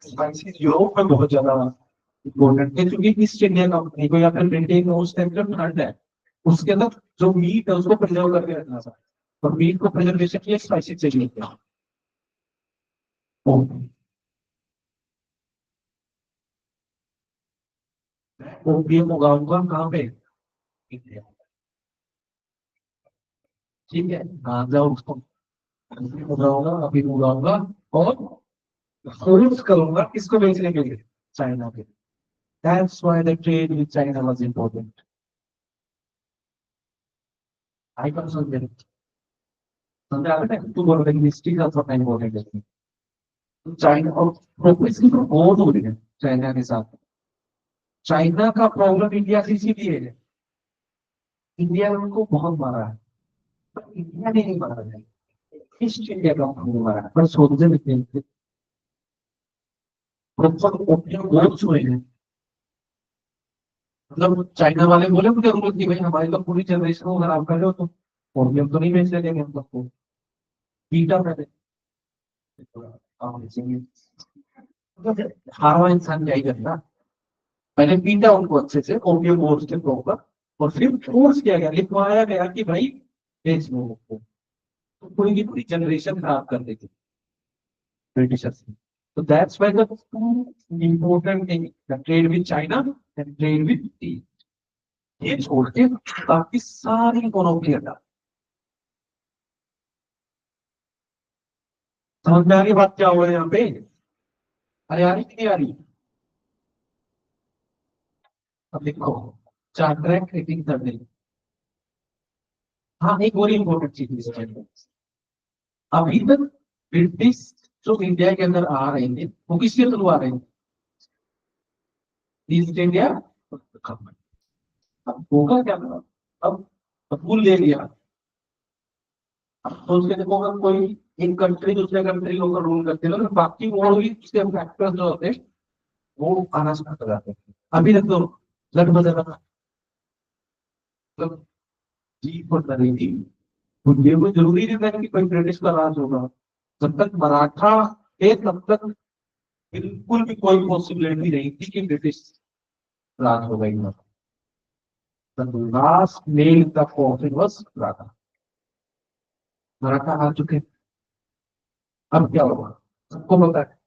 स्पाइसेस यूरोप में बहुत ज्यादा इम्पोर्टेंट है, क्योंकि ईस्ट इंडिया कंपनी को या फिर ब्रिटेन में उस टाइम जब ठंड है, उसके अंदर जो मीट है उसको प्रिजर्व करके रखना था, और मीट को प्रिजर्वेशन के लिए स्पाइसेस चाहिए था। ओपीएम उगाऊंगा कहाँ पे? इंडिया। ठीक है, गांजा उसको उगाऊंगा, अभी उगाऊंगा, और फोर्स करूंगा किसको बेचने के लिए? चाइना के। That's why the trade with China was important. I can समझ, समझा? तू बोल रही हिस्ट्री का थोड़ा इंपॉर्टेंट है। चाइना और प्रोग्रेसिव बहुत हो रही है चाइना के साथ। चाइना का प्रॉब्लम इंडिया से इसीलिए है, इंडिया ने उनको बहुत मारा है, पर इंडिया ने नहीं मारा है, ईस्ट इंडिया का उनको मारा है, पर सोचते नहीं थे। प्रॉपर ओपियम वोट्स हुए हैं, मतलब चाइना वाले बोले मुझे जरूरत नहीं भाई, हमारी तो पूरी जनरेशन को खराब कर रहे हो, तो ओपियम तो नहीं बेच लेंगे हम सबको, बीटा पहले मतलब हारा इंसान क्या ही करता, पहले पीटा उनको अच्छे से ओपियम वोट्स के प्रॉपर, और फिर फोर्स किया गया, लिखवाया गया कि भाई बेच लो उसको, तो पूरी की पूरी जनरेशन खराब कर देती Britishers. So that's why the two important thing, the trade with China and trade with tea, ये छोड़ के बाकी सारी इकोनॉमी हटा। समझ में आ रही बात क्या हो रहा है यहाँ पे? अरे आ रही कि नहीं आ रही? अब देखो चार्टर एक्ट 1830, हाँ एक और इम्पोर्टेंट चीज इसके अंदर, अभी तक ब्रिटिश जो इंडिया के अंदर आ रहे थे वो किसके थ्रू आ रहे थे? East India company. अब होगा क्या था? अब रूल ले लिया, अब तो उसके देखो अगर कोई एक कंट्री दूसरे कंट्री को अगर रूल करते हैं तो बाकी वो भी उसके फैक्टर्स जो होते हैं वो आना स्टार्ट हो जाते हैं। अभी तक तो लट बदल रहा, मतलब जी पड़ रही थी, तो ये कोई जरूरी नहीं था कि कोई ब्रिटिश का राज होगा, जब तक मराठा थे तब तक बिल्कुल भी कोई पॉसिबिलिटी नहीं थी कि ब्रिटिश राज होगा इनका। The last nail in the coffin was Maratha, Maratha आ चुके हैं। अब क्या होगा सबको पता है,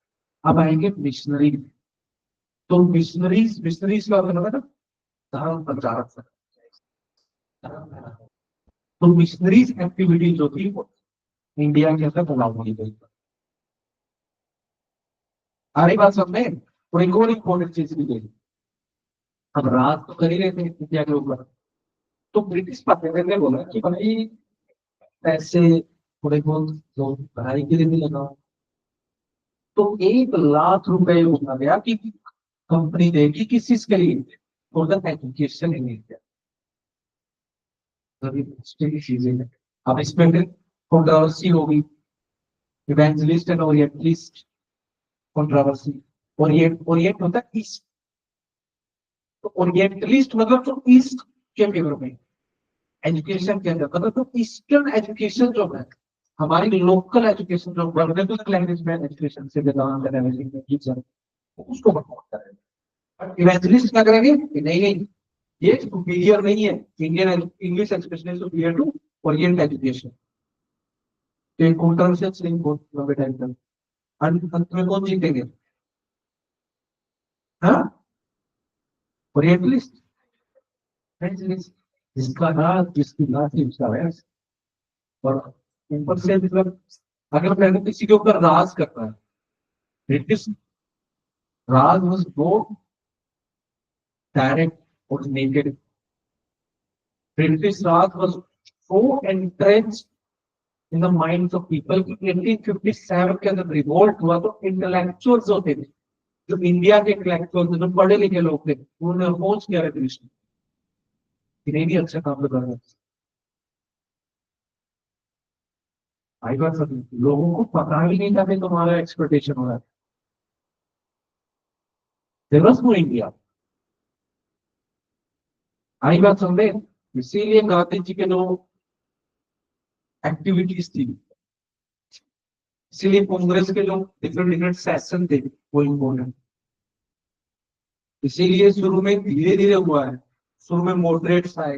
अब आएंगे मिशनरी, तो मिशनरीज मिशनरीज का मतलब है ना धर्म प्रचारक, तो मिशनरीज एक्टिविटीज जो थी वो इंडिया के अंदर अलाउ की गई। आ रही बात समझ में? और एक और इम्पोर्टेंट चीज भी गई, अब राज तो कर ही रहे थे इंडिया के ऊपर, तो ब्रिटिश पार्लियामेंट ने बोला कि भाई पैसे थोड़े बहुत लोग पढ़ाई के लिए भी लगाओ, तो 1 लाख रुपए बोला गया कि कंपनी देगी किस चीज के लिए, for the education in India. चीजें हैं, अब इसमें फिर कंट्रोवर्सी होगी, evangelist and orientalist controversy. Orient होता है ईस्ट, तो ओरिएंटलिस्ट मतलब जो ईस्ट के फेवर में एजुकेशन के अंदर, मतलब तो ईस्टर्न एजुकेशन जो है हमारी लोकल एजुकेशन जो वर्नेबल लैंग्वेज में एजुकेशन से वेदांत एनालिसिस उसको बढ़ावा करें। बट इवेंजलिस्ट क्या करेंगे कि नहीं नहीं ये सुपीरियर नहीं है, Indian English education is superior to orient education, तो एक कॉन्ट्रोवर्शियल लिंक बहुत लंबे टाइम तक, अंत में कौन जीतेंगे? हाँ ओरिएंटलिस्ट, जिसका राज जिसकी लाठी उसका वैस, और ऊपर से मतलब अगर मैंने किसी के ऊपर राज करना है, British Raj was both direct और naked, British Raj was so entrenched in the minds of people कि 1857 के अंदर रिवोल्ट हुआ तो इंटेलेक्चुअल्स होते थे, जो इंडिया के इंटेलेक्चुअल्स जो पढ़े लिखे लोग थे उन्होंने अपोज किया रेवोल्यूशन कि नहीं भी अच्छा काम कर रहे हैं। आई बात सब लोगों को पता भी नहीं था कि तुम्हारा एक्सपेक्टेशन हो रहा है, देयर वाज नो इंडिया। आई बात समझे? इसीलिए गांधी जी के जो एक्टिविटीज थी, इसीलिए कांग्रेस के जो डिफरेंट डिफरेंट सेशन थे वो इम्पोर्टेंट, इसीलिए शुरू में धीरे धीरे हुआ है, शुरू में मॉडरेट्स आए,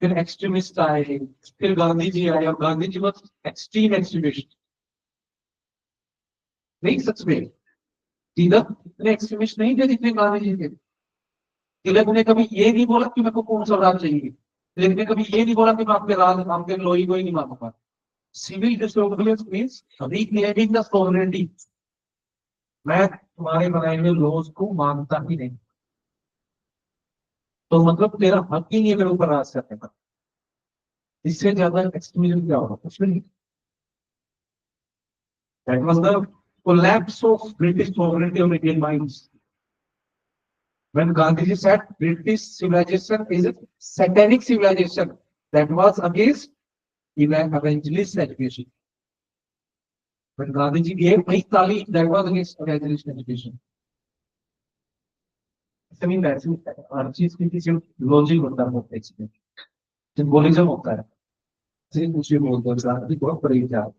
फिर एक्सट्रीमिस्ट आए, फिर गांधी जी आए, और गांधी जी बस एक्सट्रीम एक्सट्रीमिस्ट नहीं, सच में तिलक इतने एक्सट्रीमिस्ट नहीं थे जितने गांधी जी थे। तिलक ने कभी ये नहीं बोला कि मेरे को पूर्ण स्वराज चाहिए, तिलक ने कभी ये नहीं बोला कि मैं आपके राज आपके लोई को ही नहीं मानूंगा। Civil disobedience means reclaiming the sovereignty, मैं तुम्हारे बनाए हुए लॉज को मानता ही नहीं, तो मतलब तेरा हक ही नहीं है मेरे ऊपर राज करने का। इससे ज्यादा एक्सट्रीमिज्म क्या होगा? कुछ भी नहीं। That was the collapse of British sovereignty on Indian minds. When Gandhiji said British civilization is a satanic civilization, that was against evangelist education. When Gandhiji gave Maitali, that was against evangelist education. I mean, that's हर चीज की किसी लॉजिक होता है इसमें, सिंबोलिज्म होता है. सिर्फ कुछ भी बोलते हैं साथ ही बहुत बड़ी बात.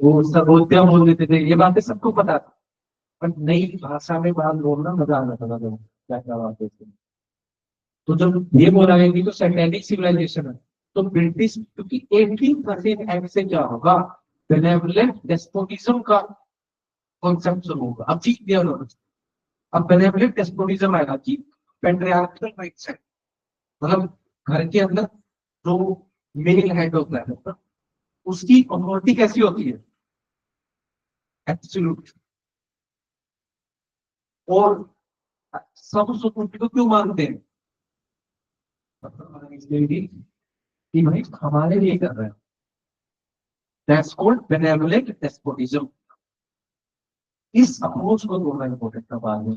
वो सब बोलते हैं बोल देते थे, ये बातें सबको पता था, पर नई भाषा में बात बोलना मजा आ जाता था. क्या क्या बात है. तो जब ये बोला गया कि तो सैटेनिक सिविलाइजेशन है, तो ब्रिटिश क्योंकि 1813 एक्ट से क्या होगा, बेनेवलेंट डेस्पोटिज्म का कॉन्सेप्ट शुरू होगा. अब ठीक दिया उन्होंने. अब बेनेवलेंट डेस्पोटिज्म आएगा कि पेट्रियार्कल राइट्स है, मतलब घर के अंदर जो मेल हेड होता है मतलब उसकी अथॉरिटी कैसी होती है, एब्सोल्यूट. और सब सुपुत्री को क्यों मानते हैं, इसलिए कि भाई हमारे लिए कर रहे हैं. That's called benevolent despotism. इस अप्रोच को थोड़ा इंपॉर्टेंट था बाद में,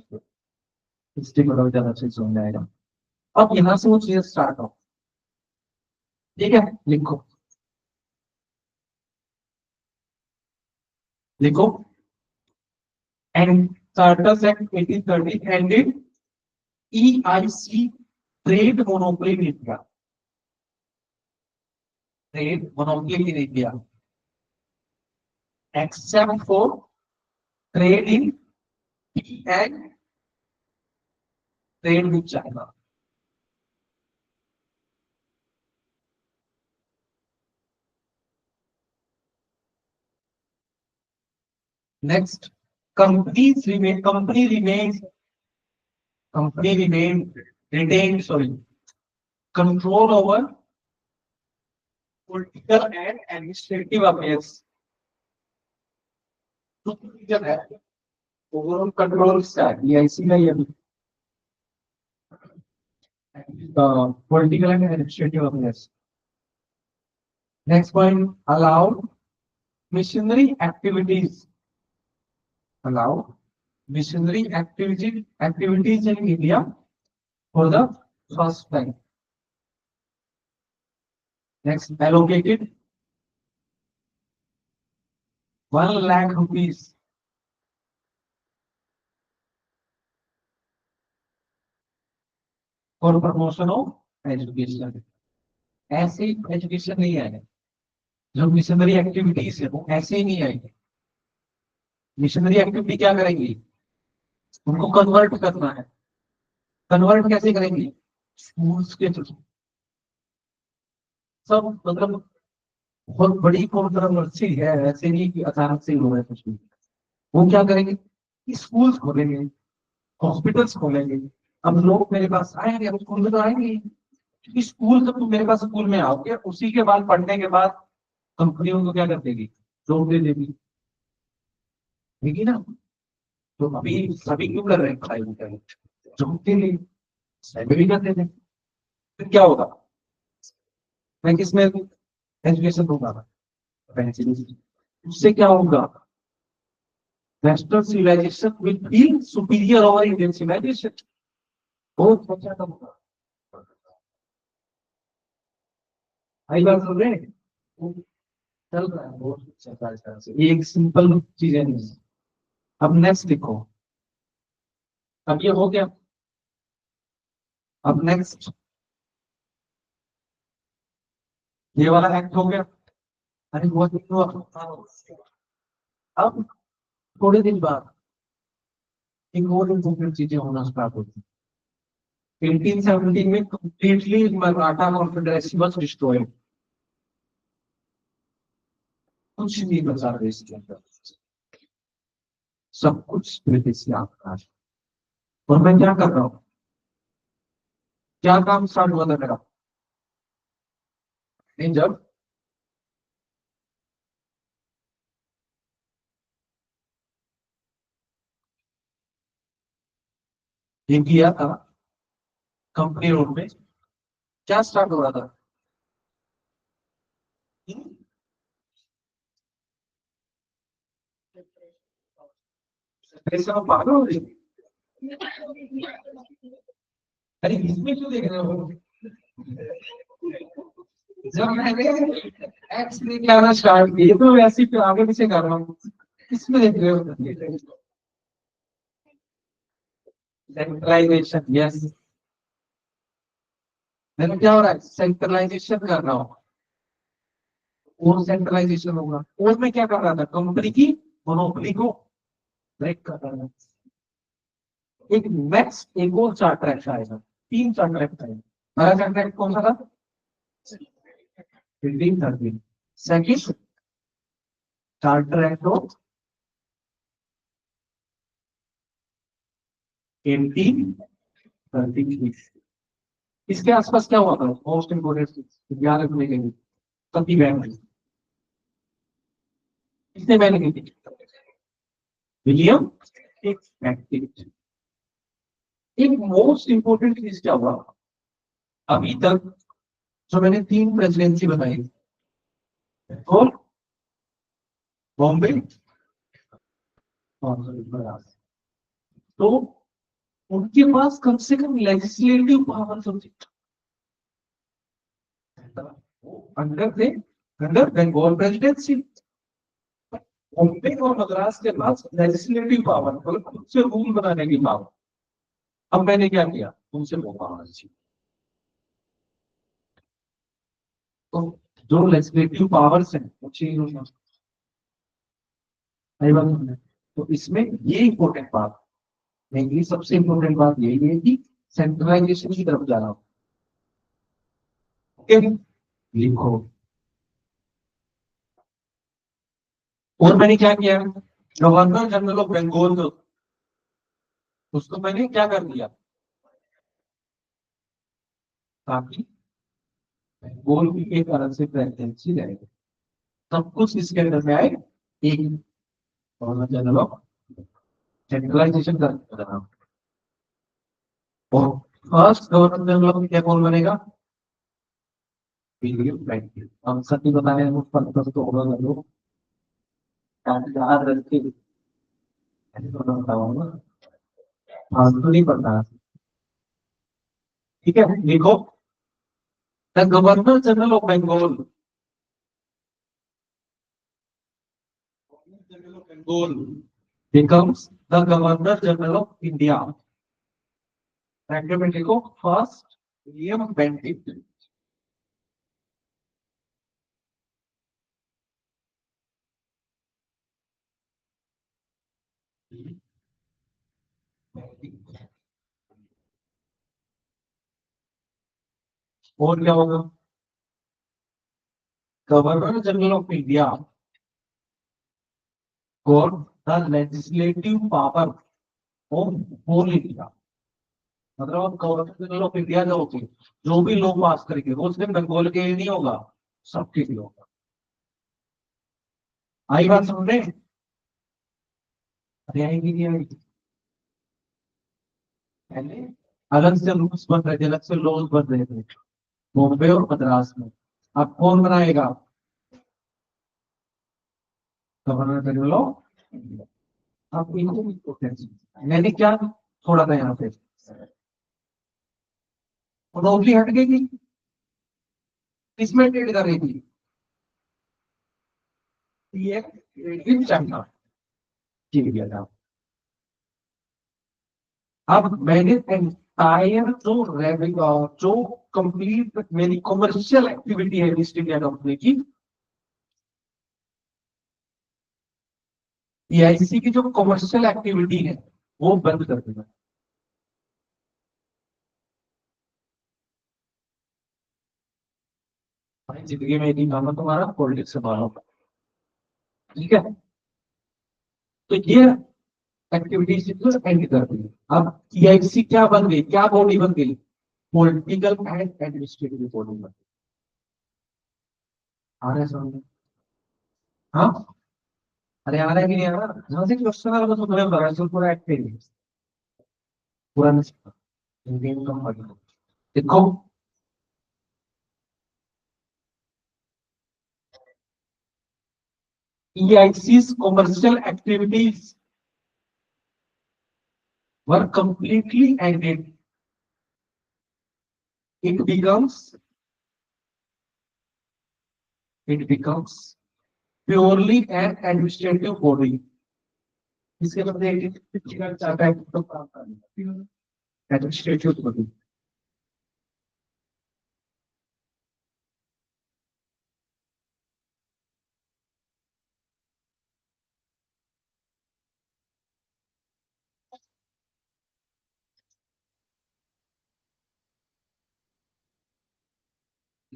हिस्ट्री को ज्यादा अच्छे से समझ आएगा. अब यहाँ से वो चीजें स्टार्ट हो. ठीक है, लिखो लिखो. And charters act 1830 ended EIC trade monopoly in India. Trade monopoly in India, except for trade in tea and trade with China. Next, company retained control over political and administrative affairs. है ओवरऑल कंट्रोल EIC का ये political and administrative affairs. Next point, allow missionary activities. Allow missionary activities in India for the first time. Next, allocated 1 lakh rupees for promotion of education. ऐसे एजुकेशन नहीं आएगा, जो मिशनरी एक्टिविटीज है वो ऐसे ही नहीं आएगी. मिशनरी एक्टिविटी क्या करेंगी, उनको कन्वर्ट करना है. कन्वर्ट कैसे करेंगी, स्कूल्स के थ्रू. सब मतलब बहुत बड़ी कंट्रोवर्सी है, ऐसे नहीं कि अचानक से हो रहा है कुछ भी. वो क्या करेंगे, स्कूल्स खोलेंगे, हॉस्पिटल्स खोलेंगे. अब लोग मेरे पास आएंगे, अब स्कूल में तो आएंगे, क्योंकि स्कूल जब तुम मेरे पास स्कूल में आओगे उसी के बाद पढ़ने के बाद कंपनियों को क्या कर देगी, जॉब दे देगी. ठीक है ना. तो अभी सभी क्यों कर रहे हैं पढ़ाई लिखाई, जॉब के लिए, सैलरी कर देते हैं. फिर क्या होगा, मैं किसमें एजुकेशन दूंगा, उससे क्या होगा, western civilisation will feel superior over Indian civilisation. बहुत अच्छा काम होगा. आई बात सुन रहे हैं, चल रहा है बहुत अच्छा से. ये एक सिंपल चीज है. अब नेक्स्ट लिखो. अब ये हो गया. अब नेक्स्ट ये वाला एक्ट हो गया. अरे वो अब थोड़े दिन बाद एक और इम्पोर्टेंट चीजें होना स्टार्ट होती है. 1817 में completely Maratha confederacy was destroyed. कुछ नहीं बचा देश के अंदर, सब कुछ ब्रिटिश के आसपास. और मैं क्या कर रहा हूँ, क्या काम स्टार्ट हुआ था मेरा, जब ये किया था कंपनी रोड में, क्या स्टार्ट हो रहा था, ऐसा आप पागल हो रही है? अरे इसमें क्यों देख रहे हो? जब मैंने एक्स लेके आना स्टार्ट किया तो वैसे ही फिर आगे पीछे कर रहा हूँ। इसमें देख रहे हो? Centralisation, yes. मैंने क्या हो रहा है, सेंट्रलाइजेशन कर रहा हूँ। और सेंट्रलाइजेशन होगा, और मैं क्या कर रहा था, कंपनी की मोनोपोली को ब्रेक कर रहा था। एक नेक्स्ट एक और चार्ट ट्रैक आएगा, 3 चार्ट ट्रैक आएगा। पहला चार्ट ट्रैक कौन सा था? 15-13। सेकंड चार्ट ट्रैक हो 18-33। इसके आसपास क्या हुआ था, मोस्ट इंपोर्टेंट ध्यान रखने के लिए, कभी बैन हुई। किसने बैन की थी? William activity. एक मोस्ट इंपोर्टेंट चीज क्या हुआ, अभी तक जो मैंने 3 प्रेसिडेंसी बनाई, और बॉम्बे और तो उनके पास कम से कम लेजिस्लेटिव पावर होती अंडर थे, अंडर बंगाल प्रेसिडेंसी। बॉम्बे और मद्रास के पास लेजिस्लेटिव पावर, मतलब खुद से रूल बनाने की पावर। अब मैंने क्या किया, उनसे वो पावर थी। तो जो लेजिस्लेटिव पावर्स हैं वो चेंज होना, सही बात है। तो इसमें ये इंपॉर्टेंट बात, मेरी सबसे इंपॉर्टेंट बात यही है कि सेंट्रलाइजेशन की तरफ जा रहा हूं। ओके, लिखो। और मैंने क्या किया, गवर्नर जनरल ऑफ बंगाल जो, उसको मैंने क्या कर दिया, ताकि बंगाल की एक अलग से प्रेसिडेंसी रहेगी। सब कुछ इसके अंदर में आए, एक गवर्नर जनरल ऑफ, सेंट्रलाइजेशन कर रहा हूं। और first governor general of India कौन बनेगा? William Bentinck. हम सभी बताने हैं उस पर तो होगा लोग याद रख के ऐसे तो ना बताऊंगा, हाँ तो नहीं पता। ठीक है, लिखो। The governor general of Bengal, Bengal becomes the Governor General of India. Bracket में लिखो, first William Bentinck. और क्या होगा, governor general of India got the legislative power of whole India। मतलब अब गवर्नर जनरल ऑफ इंडिया जो होगी, जो भी लॉ पास करेंगे वो सिर्फ बंगाल के ही नहीं होगा, सबके लिए होगा। आई बात समझ रहे हैं? अरे आएगी नहीं आएगी, पहले अलग से रूल्स बन रहे थे, अलग से लॉज बन रहे थे बॉम्बे और मद्रास में। अब कौन बनाएगा, गवर्नर जनरल ऑफ इंडिया। आप इनको मैंने क्या छोड़ा था यहाँ पे, मोनोपोली हट गई थी, किसमें ट्रेड कर रही थी, ये इन चाइना, ठीक है था। अब मैंने एंटायर जो रेवेन्यू, जो कंप्लीट मेरी कमर्शियल एक्टिविटी है ईस्ट इंडिया कंपनी की, ईआईसी की जो कमर्शियल एक्टिविटी है वो बंद कर देना। भाई जिंदगी में नहीं माना तुम्हारा पॉलिटिक्स से मानो, ठीक है। तो ये एक्टिविटीज एंड कर दी। अब ईआईसी क्या बन गई, क्या बॉडी बन गई, पॉलिटिकल एंड एडमिनिस्ट्रेटिव बॉडी बन गई। आ रहा है समझ? हाँ, अरे आ रहा है कि नहीं आ रहा, जहां से क्वेश्चन आ रहा था तो तुम्हें बता रहा हूँ, पूरा एक्टिव पूरा नहीं सकता। देखो, EIC's commercial activities were completely ended. It becomes purely an administrative body. इसके बदले एडिट चाहता है तो काम करना एडमिनिस्ट्रेटिव बॉडी.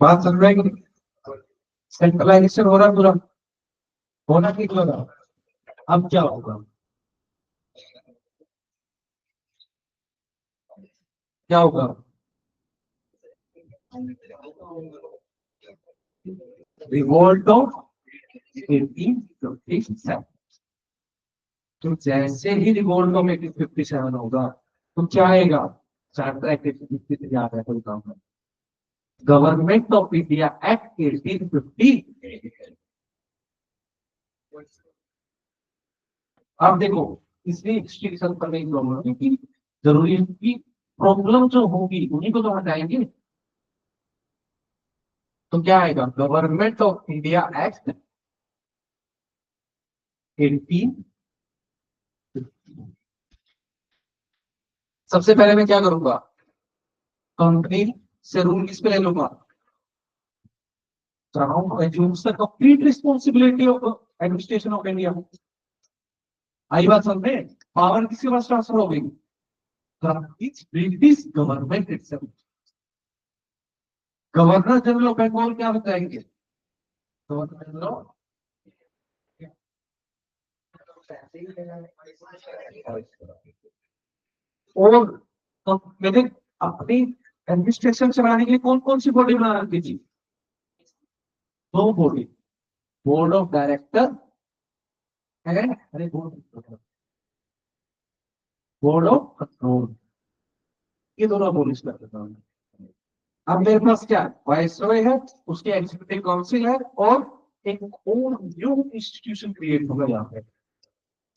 बात समझ रहे हैं? सेंट्रलाइजेशन हो रहा है पूरा, होना ठीक हो रहा. अब क्या होगा? क्या होगा? Revolt of 1857. तो जैसे ही रिवोल्ट ऑफ 1857 होगा तो क्या आएगा? चार्टर एक्ट 1850 याद है कोई काम है. Government of India act 1850. अब देखो इसमें एक्सटेंशन करने की प्रॉब्लम है कि जरूरी है कि प्रॉब्लम जो होगी उन्हीं को तो हटाएंगे. तो क्या आएगा? Government of India act 18. सबसे पहले मैं क्या करूंगा? कंपनी से रूल किस पे ले लूंगा? Complete responsibility of administration of India. आई बात समझे? पावर किसके पास ट्रांसफर हो गई? British government itself. Governor general of Bengal क्या बताएंगे? गवर्नर जनरल और तो मैंने अपनी एडमिनिस्ट्रेशन चलाने के लिए कौन कौन सी बॉडी बना रखी थी? दो body, board of director and board of control. ये दोनों बॉडीज कर देता हूँ. अब मेरे पास क्या है? वाइसरॉय है, उसके एग्जीक्यूटिव काउंसिल है और एक और न्यू इंस्टीट्यूशन क्रिएट होगा यहाँ पे,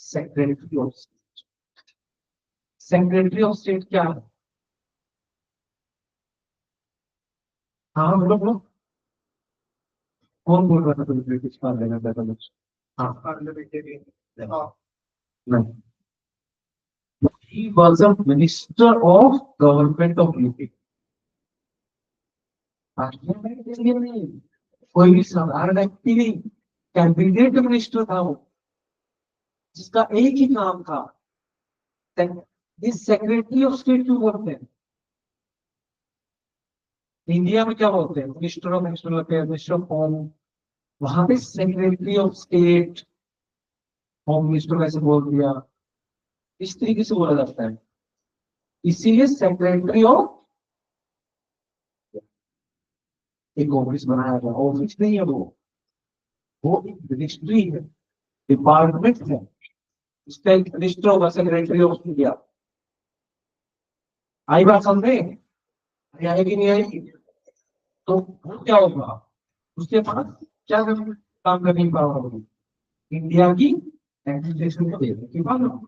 secretary of state. Secretary of state क्या है? हाँ बोलो बोलो. कौन बोल रहा था? तुम्हें ब्रिटिश पार्लियामेंट का कुछ? हाँ नहीं. He was a minister of government of UP. Parliament के लिए नहीं, कोई भी साधारण व्यक्ति नहीं, कैबिनेट मिनिस्टर था वो, जिसका एक ही नाम था. इस सेक्रेटरी ऑफ स्टेट क्यों बोलते हैं? इंडिया में क्या बोलते हैं? Minister of national affair, minister of home. वहां पे secretary of state, home minister कैसे बोल दिया, इस तरीके से बोला जाता है. इसीलिए सेक्रेटरी ऑफ एक ऑफिस बनाया गया. ऑफिस नहीं है वो एक मिनिस्ट्री है, डिपार्टमेंट है. इसका एक मिनिस्टर होगा, सेक्रेटरी ऑफ इंडिया. आई बात समझे? आएगी नहीं आएगी? तो वो क्या होगा? उसके पास क्या काम करने की पावर होगी? इंडिया की एडमिनिस्ट्रेशन को देखने की पावर.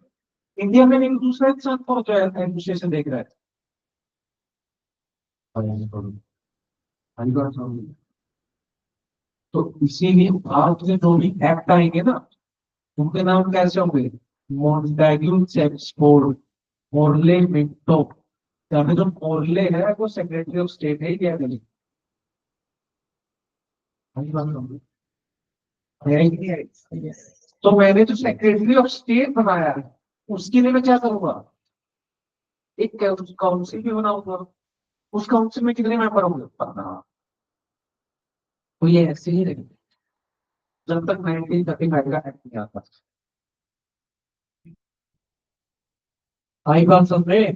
इंडिया में एक दूसरे के साथ कौन सा एडमिनिस्ट्रेशन देख रहा है? तो इसीलिए भारत में जो भी एक्ट आएंगे ना, उनके नाम कैसे होंगे? Montagu, Chelmsford, Morley, Minto. अभी जो मोर्ले है वो सेक्रेटरी ऑफ स्टेट है क्या? नहीं. तो मैंने जो सेक्रेटरी ऑफ स्टेट बनाया है उसके लिए मैं क्या करूंगा? एक काउंसिल भी बनाऊंगा. उस काउंसिल में कितने मेंबर होंगे? 15. तो ये ऐसे ही रहेंगे जब तक 1935 का एक्ट नहीं आता. आई बात समझ रहे?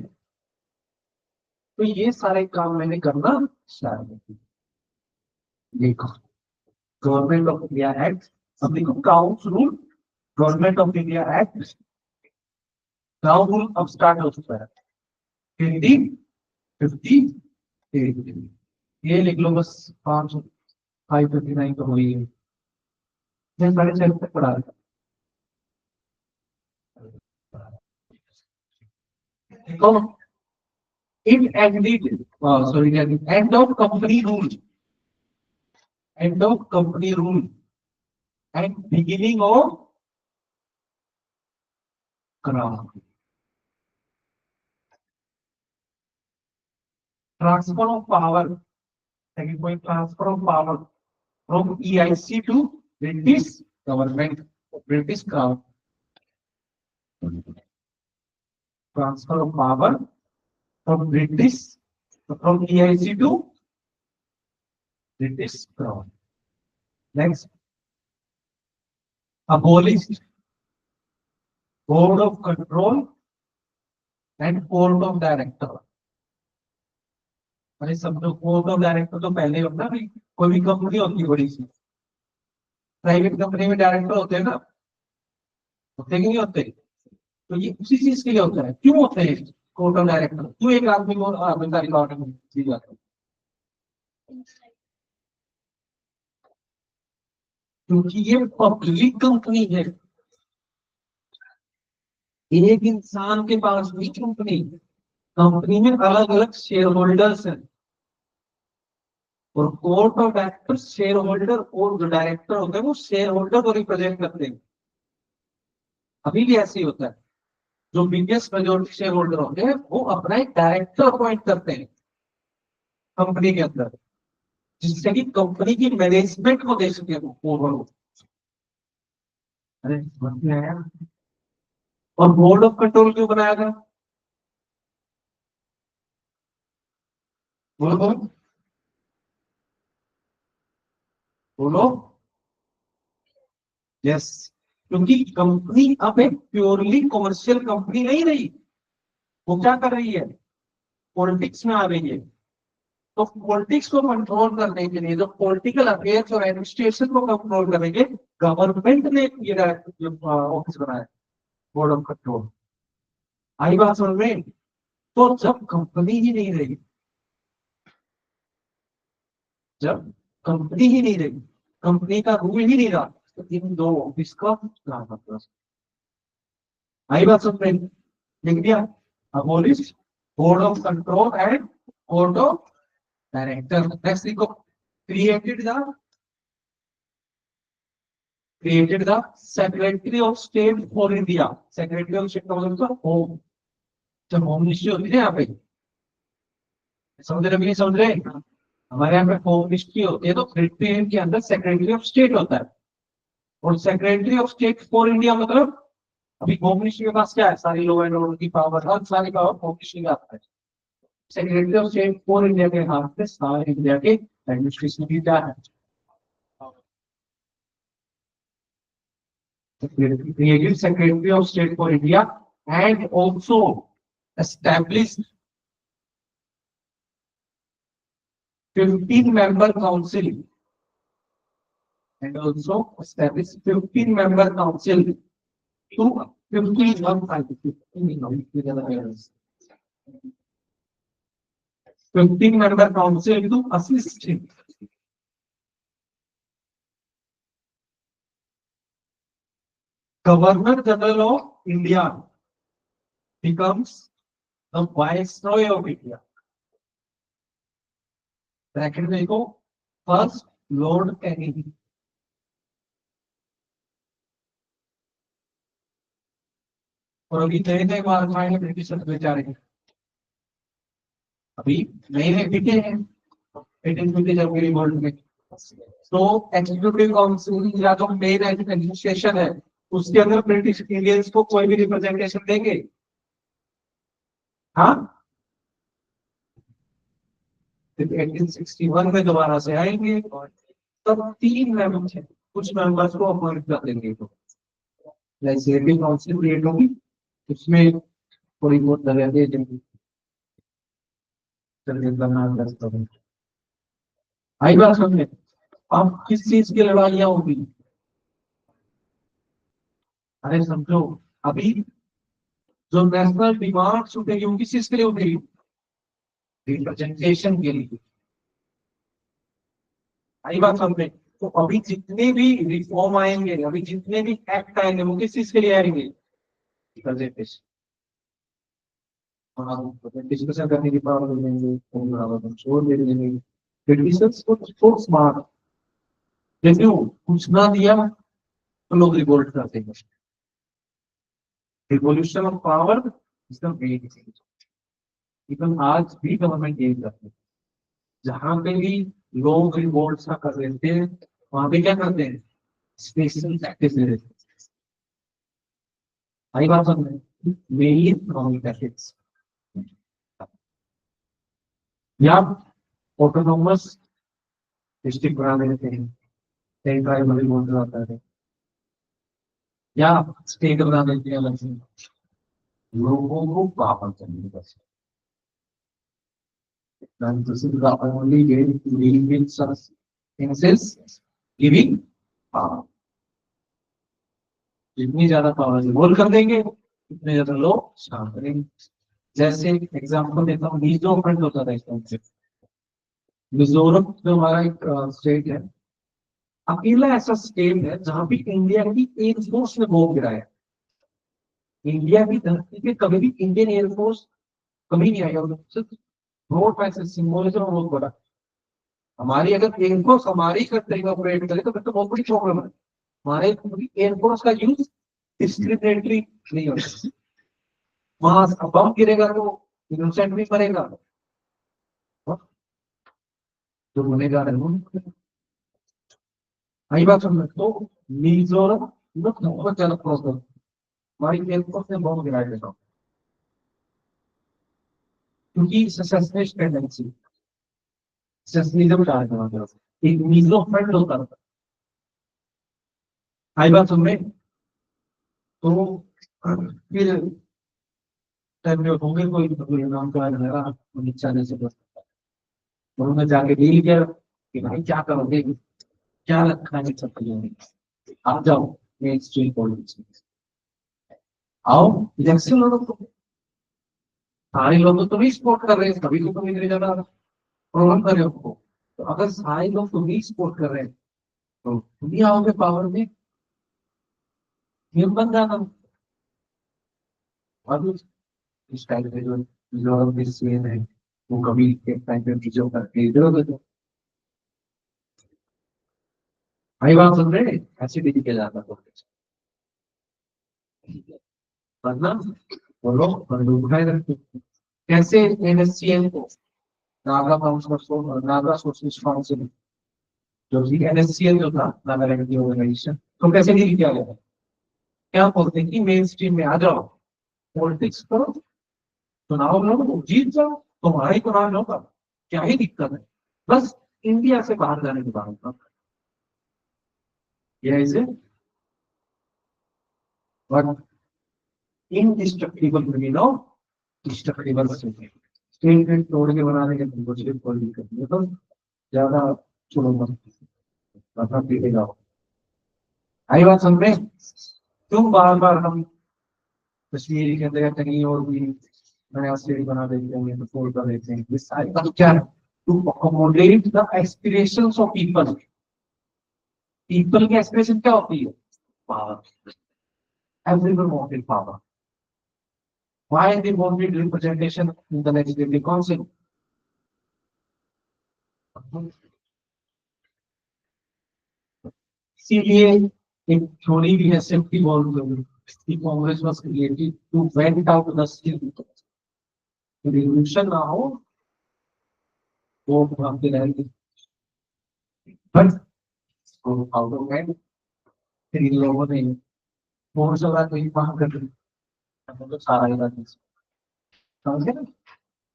तो ये सारे काम मैंने करना स्टार्ट किया. देखो गवर्नमेंट ऑफ इंडिया एक्ट, अब देखो काउंस rule, government of India act, काउंस रूल अब स्टार्ट हो चुका है. हिंदी 50 ये लिख लो बस. 559 तो हुई है. मैं 6:30 तक पढ़ा रहा तो इन एग्रीड sorry end of company rule and beginning of crown transfer of power second point transfer of power from EIC to British government British crown transfer of power from EIC to British Crown. Next, abolished board of control and board of director. अरे सब लोग बोर्ड ऑफ डायरेक्टर तो पहले होता है, कोई भी कंपनी होती है बड़ी सी, प्राइवेट कंपनी में डायरेक्टर होते हैं ना, होते कि नहीं होते? तो ये उसी चीज के लिए होता है। क्यों होते हैं बोर्ड ऑफ डायरेक्टर? क्यों एक आदमी को रिकॉर्ड में दी जाती है? क्योंकि ये पब्लिक कंपनी है, एक इंसान के पास भी कंपनी में अलग अलग शेयर होल्डर्स हैं और board of director share holder और जो डायरेक्टर होते हैं वो शेयर होल्डर को रिप्रेजेंट करते हैं। अभी भी ऐसे ही होता है, जो बिगेस्ट मेजॉरिटी शेयर होल्डर होते हैं वो अपना एक डायरेक्टर अपॉइंट करते हैं कंपनी के अंदर, जिससे कि कंपनी की मैनेजमेंट को दे सके वो। अरे समझ में आया? और बोर्ड ऑफ कंट्रोल क्यों बनाया था? बोलो बोलो। यस, क्योंकि कंपनी अब एक प्योरली कॉमर्शियल कंपनी नहीं रही, वो क्या कर रही है? पॉलिटिक्स में आ रही है। तो पॉलिटिक्स को कंट्रोल करने के लिए, जो पॉलिटिकल अफेयर्स और एडमिनिस्ट्रेशन को कंट्रोल करेंगे, गवर्नमेंट ने ये ऑफिस बनाया, बोर्ड ऑफ कंट्रोल। आई बात समझ में? तो जब कंपनी ही नहीं रही, जब कंपनी ही नहीं रही, कंपनी का रूल ही नहीं रहा, तो इन दो ऑफिस का क्या मतलब? आई बात समझ में? लिख दिया, abolish board of control and board of director. Next देखो, created the Secretary of State for India. Secretary of State का मतलब होम, जब होम मिनिस्ट्री होती है यहाँ पे, समझ रहे नहीं समझ रहे? हमारे यहाँ पे होम मिनिस्ट्री होती है, तो ब्रिटेन के अंदर सेक्रेटरी ऑफ स्टेट होता है। और secretary of state for India मतलब अभी होम मिनिस्ट्री के पास क्या है? सारी लॉ एंड ऑर्डर की पावर, हर सारी पावर होम मिनिस्ट्री का आता है। Secretary of state for India के हाथ में सारे इंडिया के एडमिनिस्ट्रेशन की क्या है? created Secretary of State for India and also established 15-member council and also established 15-member council to 15-member council to assist him. Governor General of India becomes the Viceroy of India. Bracket में देखो, फर्स्ट लॉर्ड कैनिंग। और अभी नए नए मार्क आए ब्रिटिश बेचारे, अभी नए नए बिके हैं 1850 जनवरी वर्ल्ड में। तो एग्जीक्यूटिव काउंसिल या जो मेन एडमिनिस्ट्रेशन है, उसके अंदर ब्रिटिश इंडियंस को कोई भी रिप्रेजेंटेशन देंगे? हाँ, 1861 में दोबारा से आएंगे, तब 3 मेंबर्स हैं, कुछ मेंबर्स को अपॉइंट कर देंगे। तो लेजिस्लेटिव काउंसिल क्रिएट होगी, उसमें थोड़ी बहुत दरिया दे देंगे। आई बात समझे? अब किस चीज की लड़ाइयाँ होगी? अरे समझो, अभी जो नेशनल डिमांड उठेगी वो किस चीज के लिए उठेगी? रिप्रेजेंटेशन के लिए। आई बात समझ में? तो अभी जितने भी रिफॉर्म आएंगे, अभी जितने भी एक्ट आएंगे, वो किस चीज के लिए आएंगे? डिस्कशन करने की पावर दे देंगे, छोड़ दे देंगे। ब्रिटिशर्स को तो स्मार्ट, जैसे वो कुछ ना दिया तो लोग रिवोल्ट करते हैं। Revolution of power is the main thing. Even आज भी गवर्नमेंट यही करती है, जहां पे भी लोग रिवोल्ट सा कर रहे थे, वहां पे क्या करते हैं? स्पेशल टैक्सेस ले लेते हैं। आई बात समझ में? मेनली इकोनॉमिक टैक्सेस या ऑटोनोमस डिस्ट्रिक्ट बना देते हैं, ट्राइबल बोल जाता है, या स्टेट बना देते हैं अलग से, लोगों को पावर करने बस। And this is the only way to deal with such things is giving power. जितनी ज्यादा पावर रिवॉल्व कर देंगे उतने ज्यादा लोग शांत करेंगे। जैसे एग्जांपल देता हूँ, मिजोरम फ्रंट होता था इसका। मिजोरम जो हमारा एक स्टेट है, अकेला ऐसा स्टेट है जहां भी इंडिया की एयरफोर्स ने बॉम्ब गिराया। इंडिया की धरती पे कभी भी इंडियन एयरफोर्स कभी नहीं आई, और सिर्फ रोड मैसेज सिंबोलिज्म बहुत बड़ा। हमारी अगर एयरफोर्स हमारी कंट्री में ऑपरेट करे तो फिर तो बहुत बड़ी प्रॉब्लम है। हमारे एयरफोर्स का यूज डिस्क्रिमिनेटरी नहीं होता। वहां बम गिरेगा तो इनोसेंट भी मरेगा, जो गुनेगार है वो। आई बात समझ। तो मिजोरम बहुत ज्यादा प्रॉब्लम, हमारी एयरफोर्स ने बम गिराया था क्योंकि ससेशनिस्ट टेंडेंसी, सेशनिज्म कहा जाता है, एक मिजो फ्रंट होता था। आई बात समझ में? तो फिर टाइम में होंगे कोई नाम का मेरा इच्छा नहीं से बचता। उन्होंने जाके डील किया कि भाई क्या करोगे, क्या रखना है सब करोगे, आप जाओ मेन स्ट्रीम पॉलिटिक्स में आओ, इलेक्शन लड़ो। तो सारे लोग तो तुम्हें सपोर्ट कर रहे हैं, कभी तो तुम्हें इतने ज्यादा प्रॉब्लम कर रहे हो। तो अगर सारे लोग तुम्हें सपोर्ट कर रहे हैं तो तुम ही आओगे पावर में, फिर बन जाना। और इस टाइम पे जो डिसीजन है वो कभी एक टाइम पे चीजों का इधर उधर। भाई बात सुन रहे हैं, ऐसे भी किया जाता है वरना वो लोग बंदूक उठाए रखते हैं। कैसे एनएससीएन को, Naga council, Naga socialist council, जो भी एनएससीएन जो था नागालैंड की ऑर्गेनाइजेशन, तो कैसे डील किया गया? क्या बोलते हैं कि मेन स्ट्रीम में आ जाओ, पॉलिटिक्स करो, चुनाव लड़ो, जीत जाओ, तुम्हारा ही चुनाव होगा, क्या ही दिक्कत है, बस इंडिया से बाहर जाने की बात होता। यह इसे इनडिस्ट्रक्टिबल क्रिमिनल, डिस्ट्रक्टिबल स्टेटमेंट तोड़ के बनाने के लिए कोई दिक्कत नहीं, तो ज्यादा चलो मत अपना पीटे जाओ। आई बात समझ में? क्यों बार बार हम कश्मीर के अंदर कहीं और भी नया स्टेट बना देते हैं, तो फोड़ कर देते हैं? ये सारी बात क्या है? To accommodate the aspirations of people. People की एस्पिरेशन क्या होती है? Power. Everyone wanted power. Why they wanted representation in the legislative council? इसीलिए एक थ्योरी भी है सिंपली बोल, Congress was created to vent out the steam. Revolution ना हो वो भागते रहेंगे, बट आउट ऑफ हैंड फिर इन लोगों ने बहुत ज्यादा कहीं वहां कर मतलब सारा इलाका समझे ना,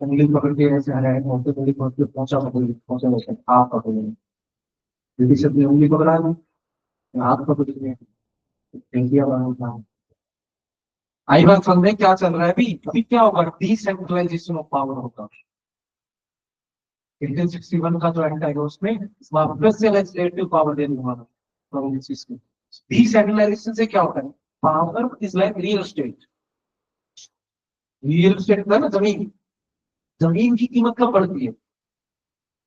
उंगली पकड़ के ऐसे हराए, बहुत बड़ी बहुत पहुंचा पहुंचा होता है। आप पकड़े ब्रिटिश अपनी उंगली पकड़ा दी, हाथ पकड़ इंडिया वाला। आई बात समझ में क्या चल रहा है? अभी अभी क्या होगा? डिसेंट्रलाइजेशन ऑफ पावर होगा। 1861 का जो एक्ट आएगा उसमें वापस से लेजिस्लेटिव पावर दे दूंगा प्रोविंसेस को। डिसेंट्रलाइजेशन से क्या होता है? Power is like real estate. Real estate का ना, जमीन, जमीन की कीमत कब बढ़ती है?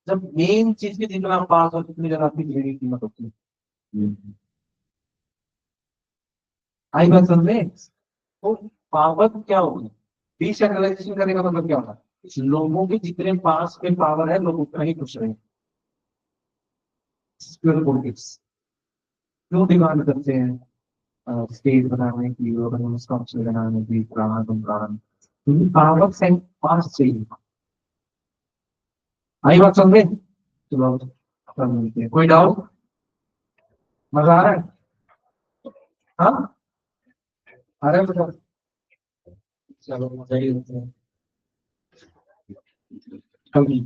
जब मेन चीज की जितना आप पास हो कितनी ज्यादा आपकी डिग्री की कीमत होती है। आई बात समझ में? तो पावर क्या होगी? डिसेंट्रलाइजेशन करने का मतलब क्या होता है? लोगों के जितने पास में पावर है लोग उतना ही खुश रहेंगे। पॉलिटिक्स क्यों डिमांड करते हैं स्टेट बनाने की और स्ट्रक्चर बनाने की प्राण क्योंकि पावर से पास चाहिए। आई बात समझ में? चलो खत्म मिलते हैं। कोई डाउट? मजा आ रहा है? हाँ आ रहा है बेटा? चलो मजा ही होता है। कभी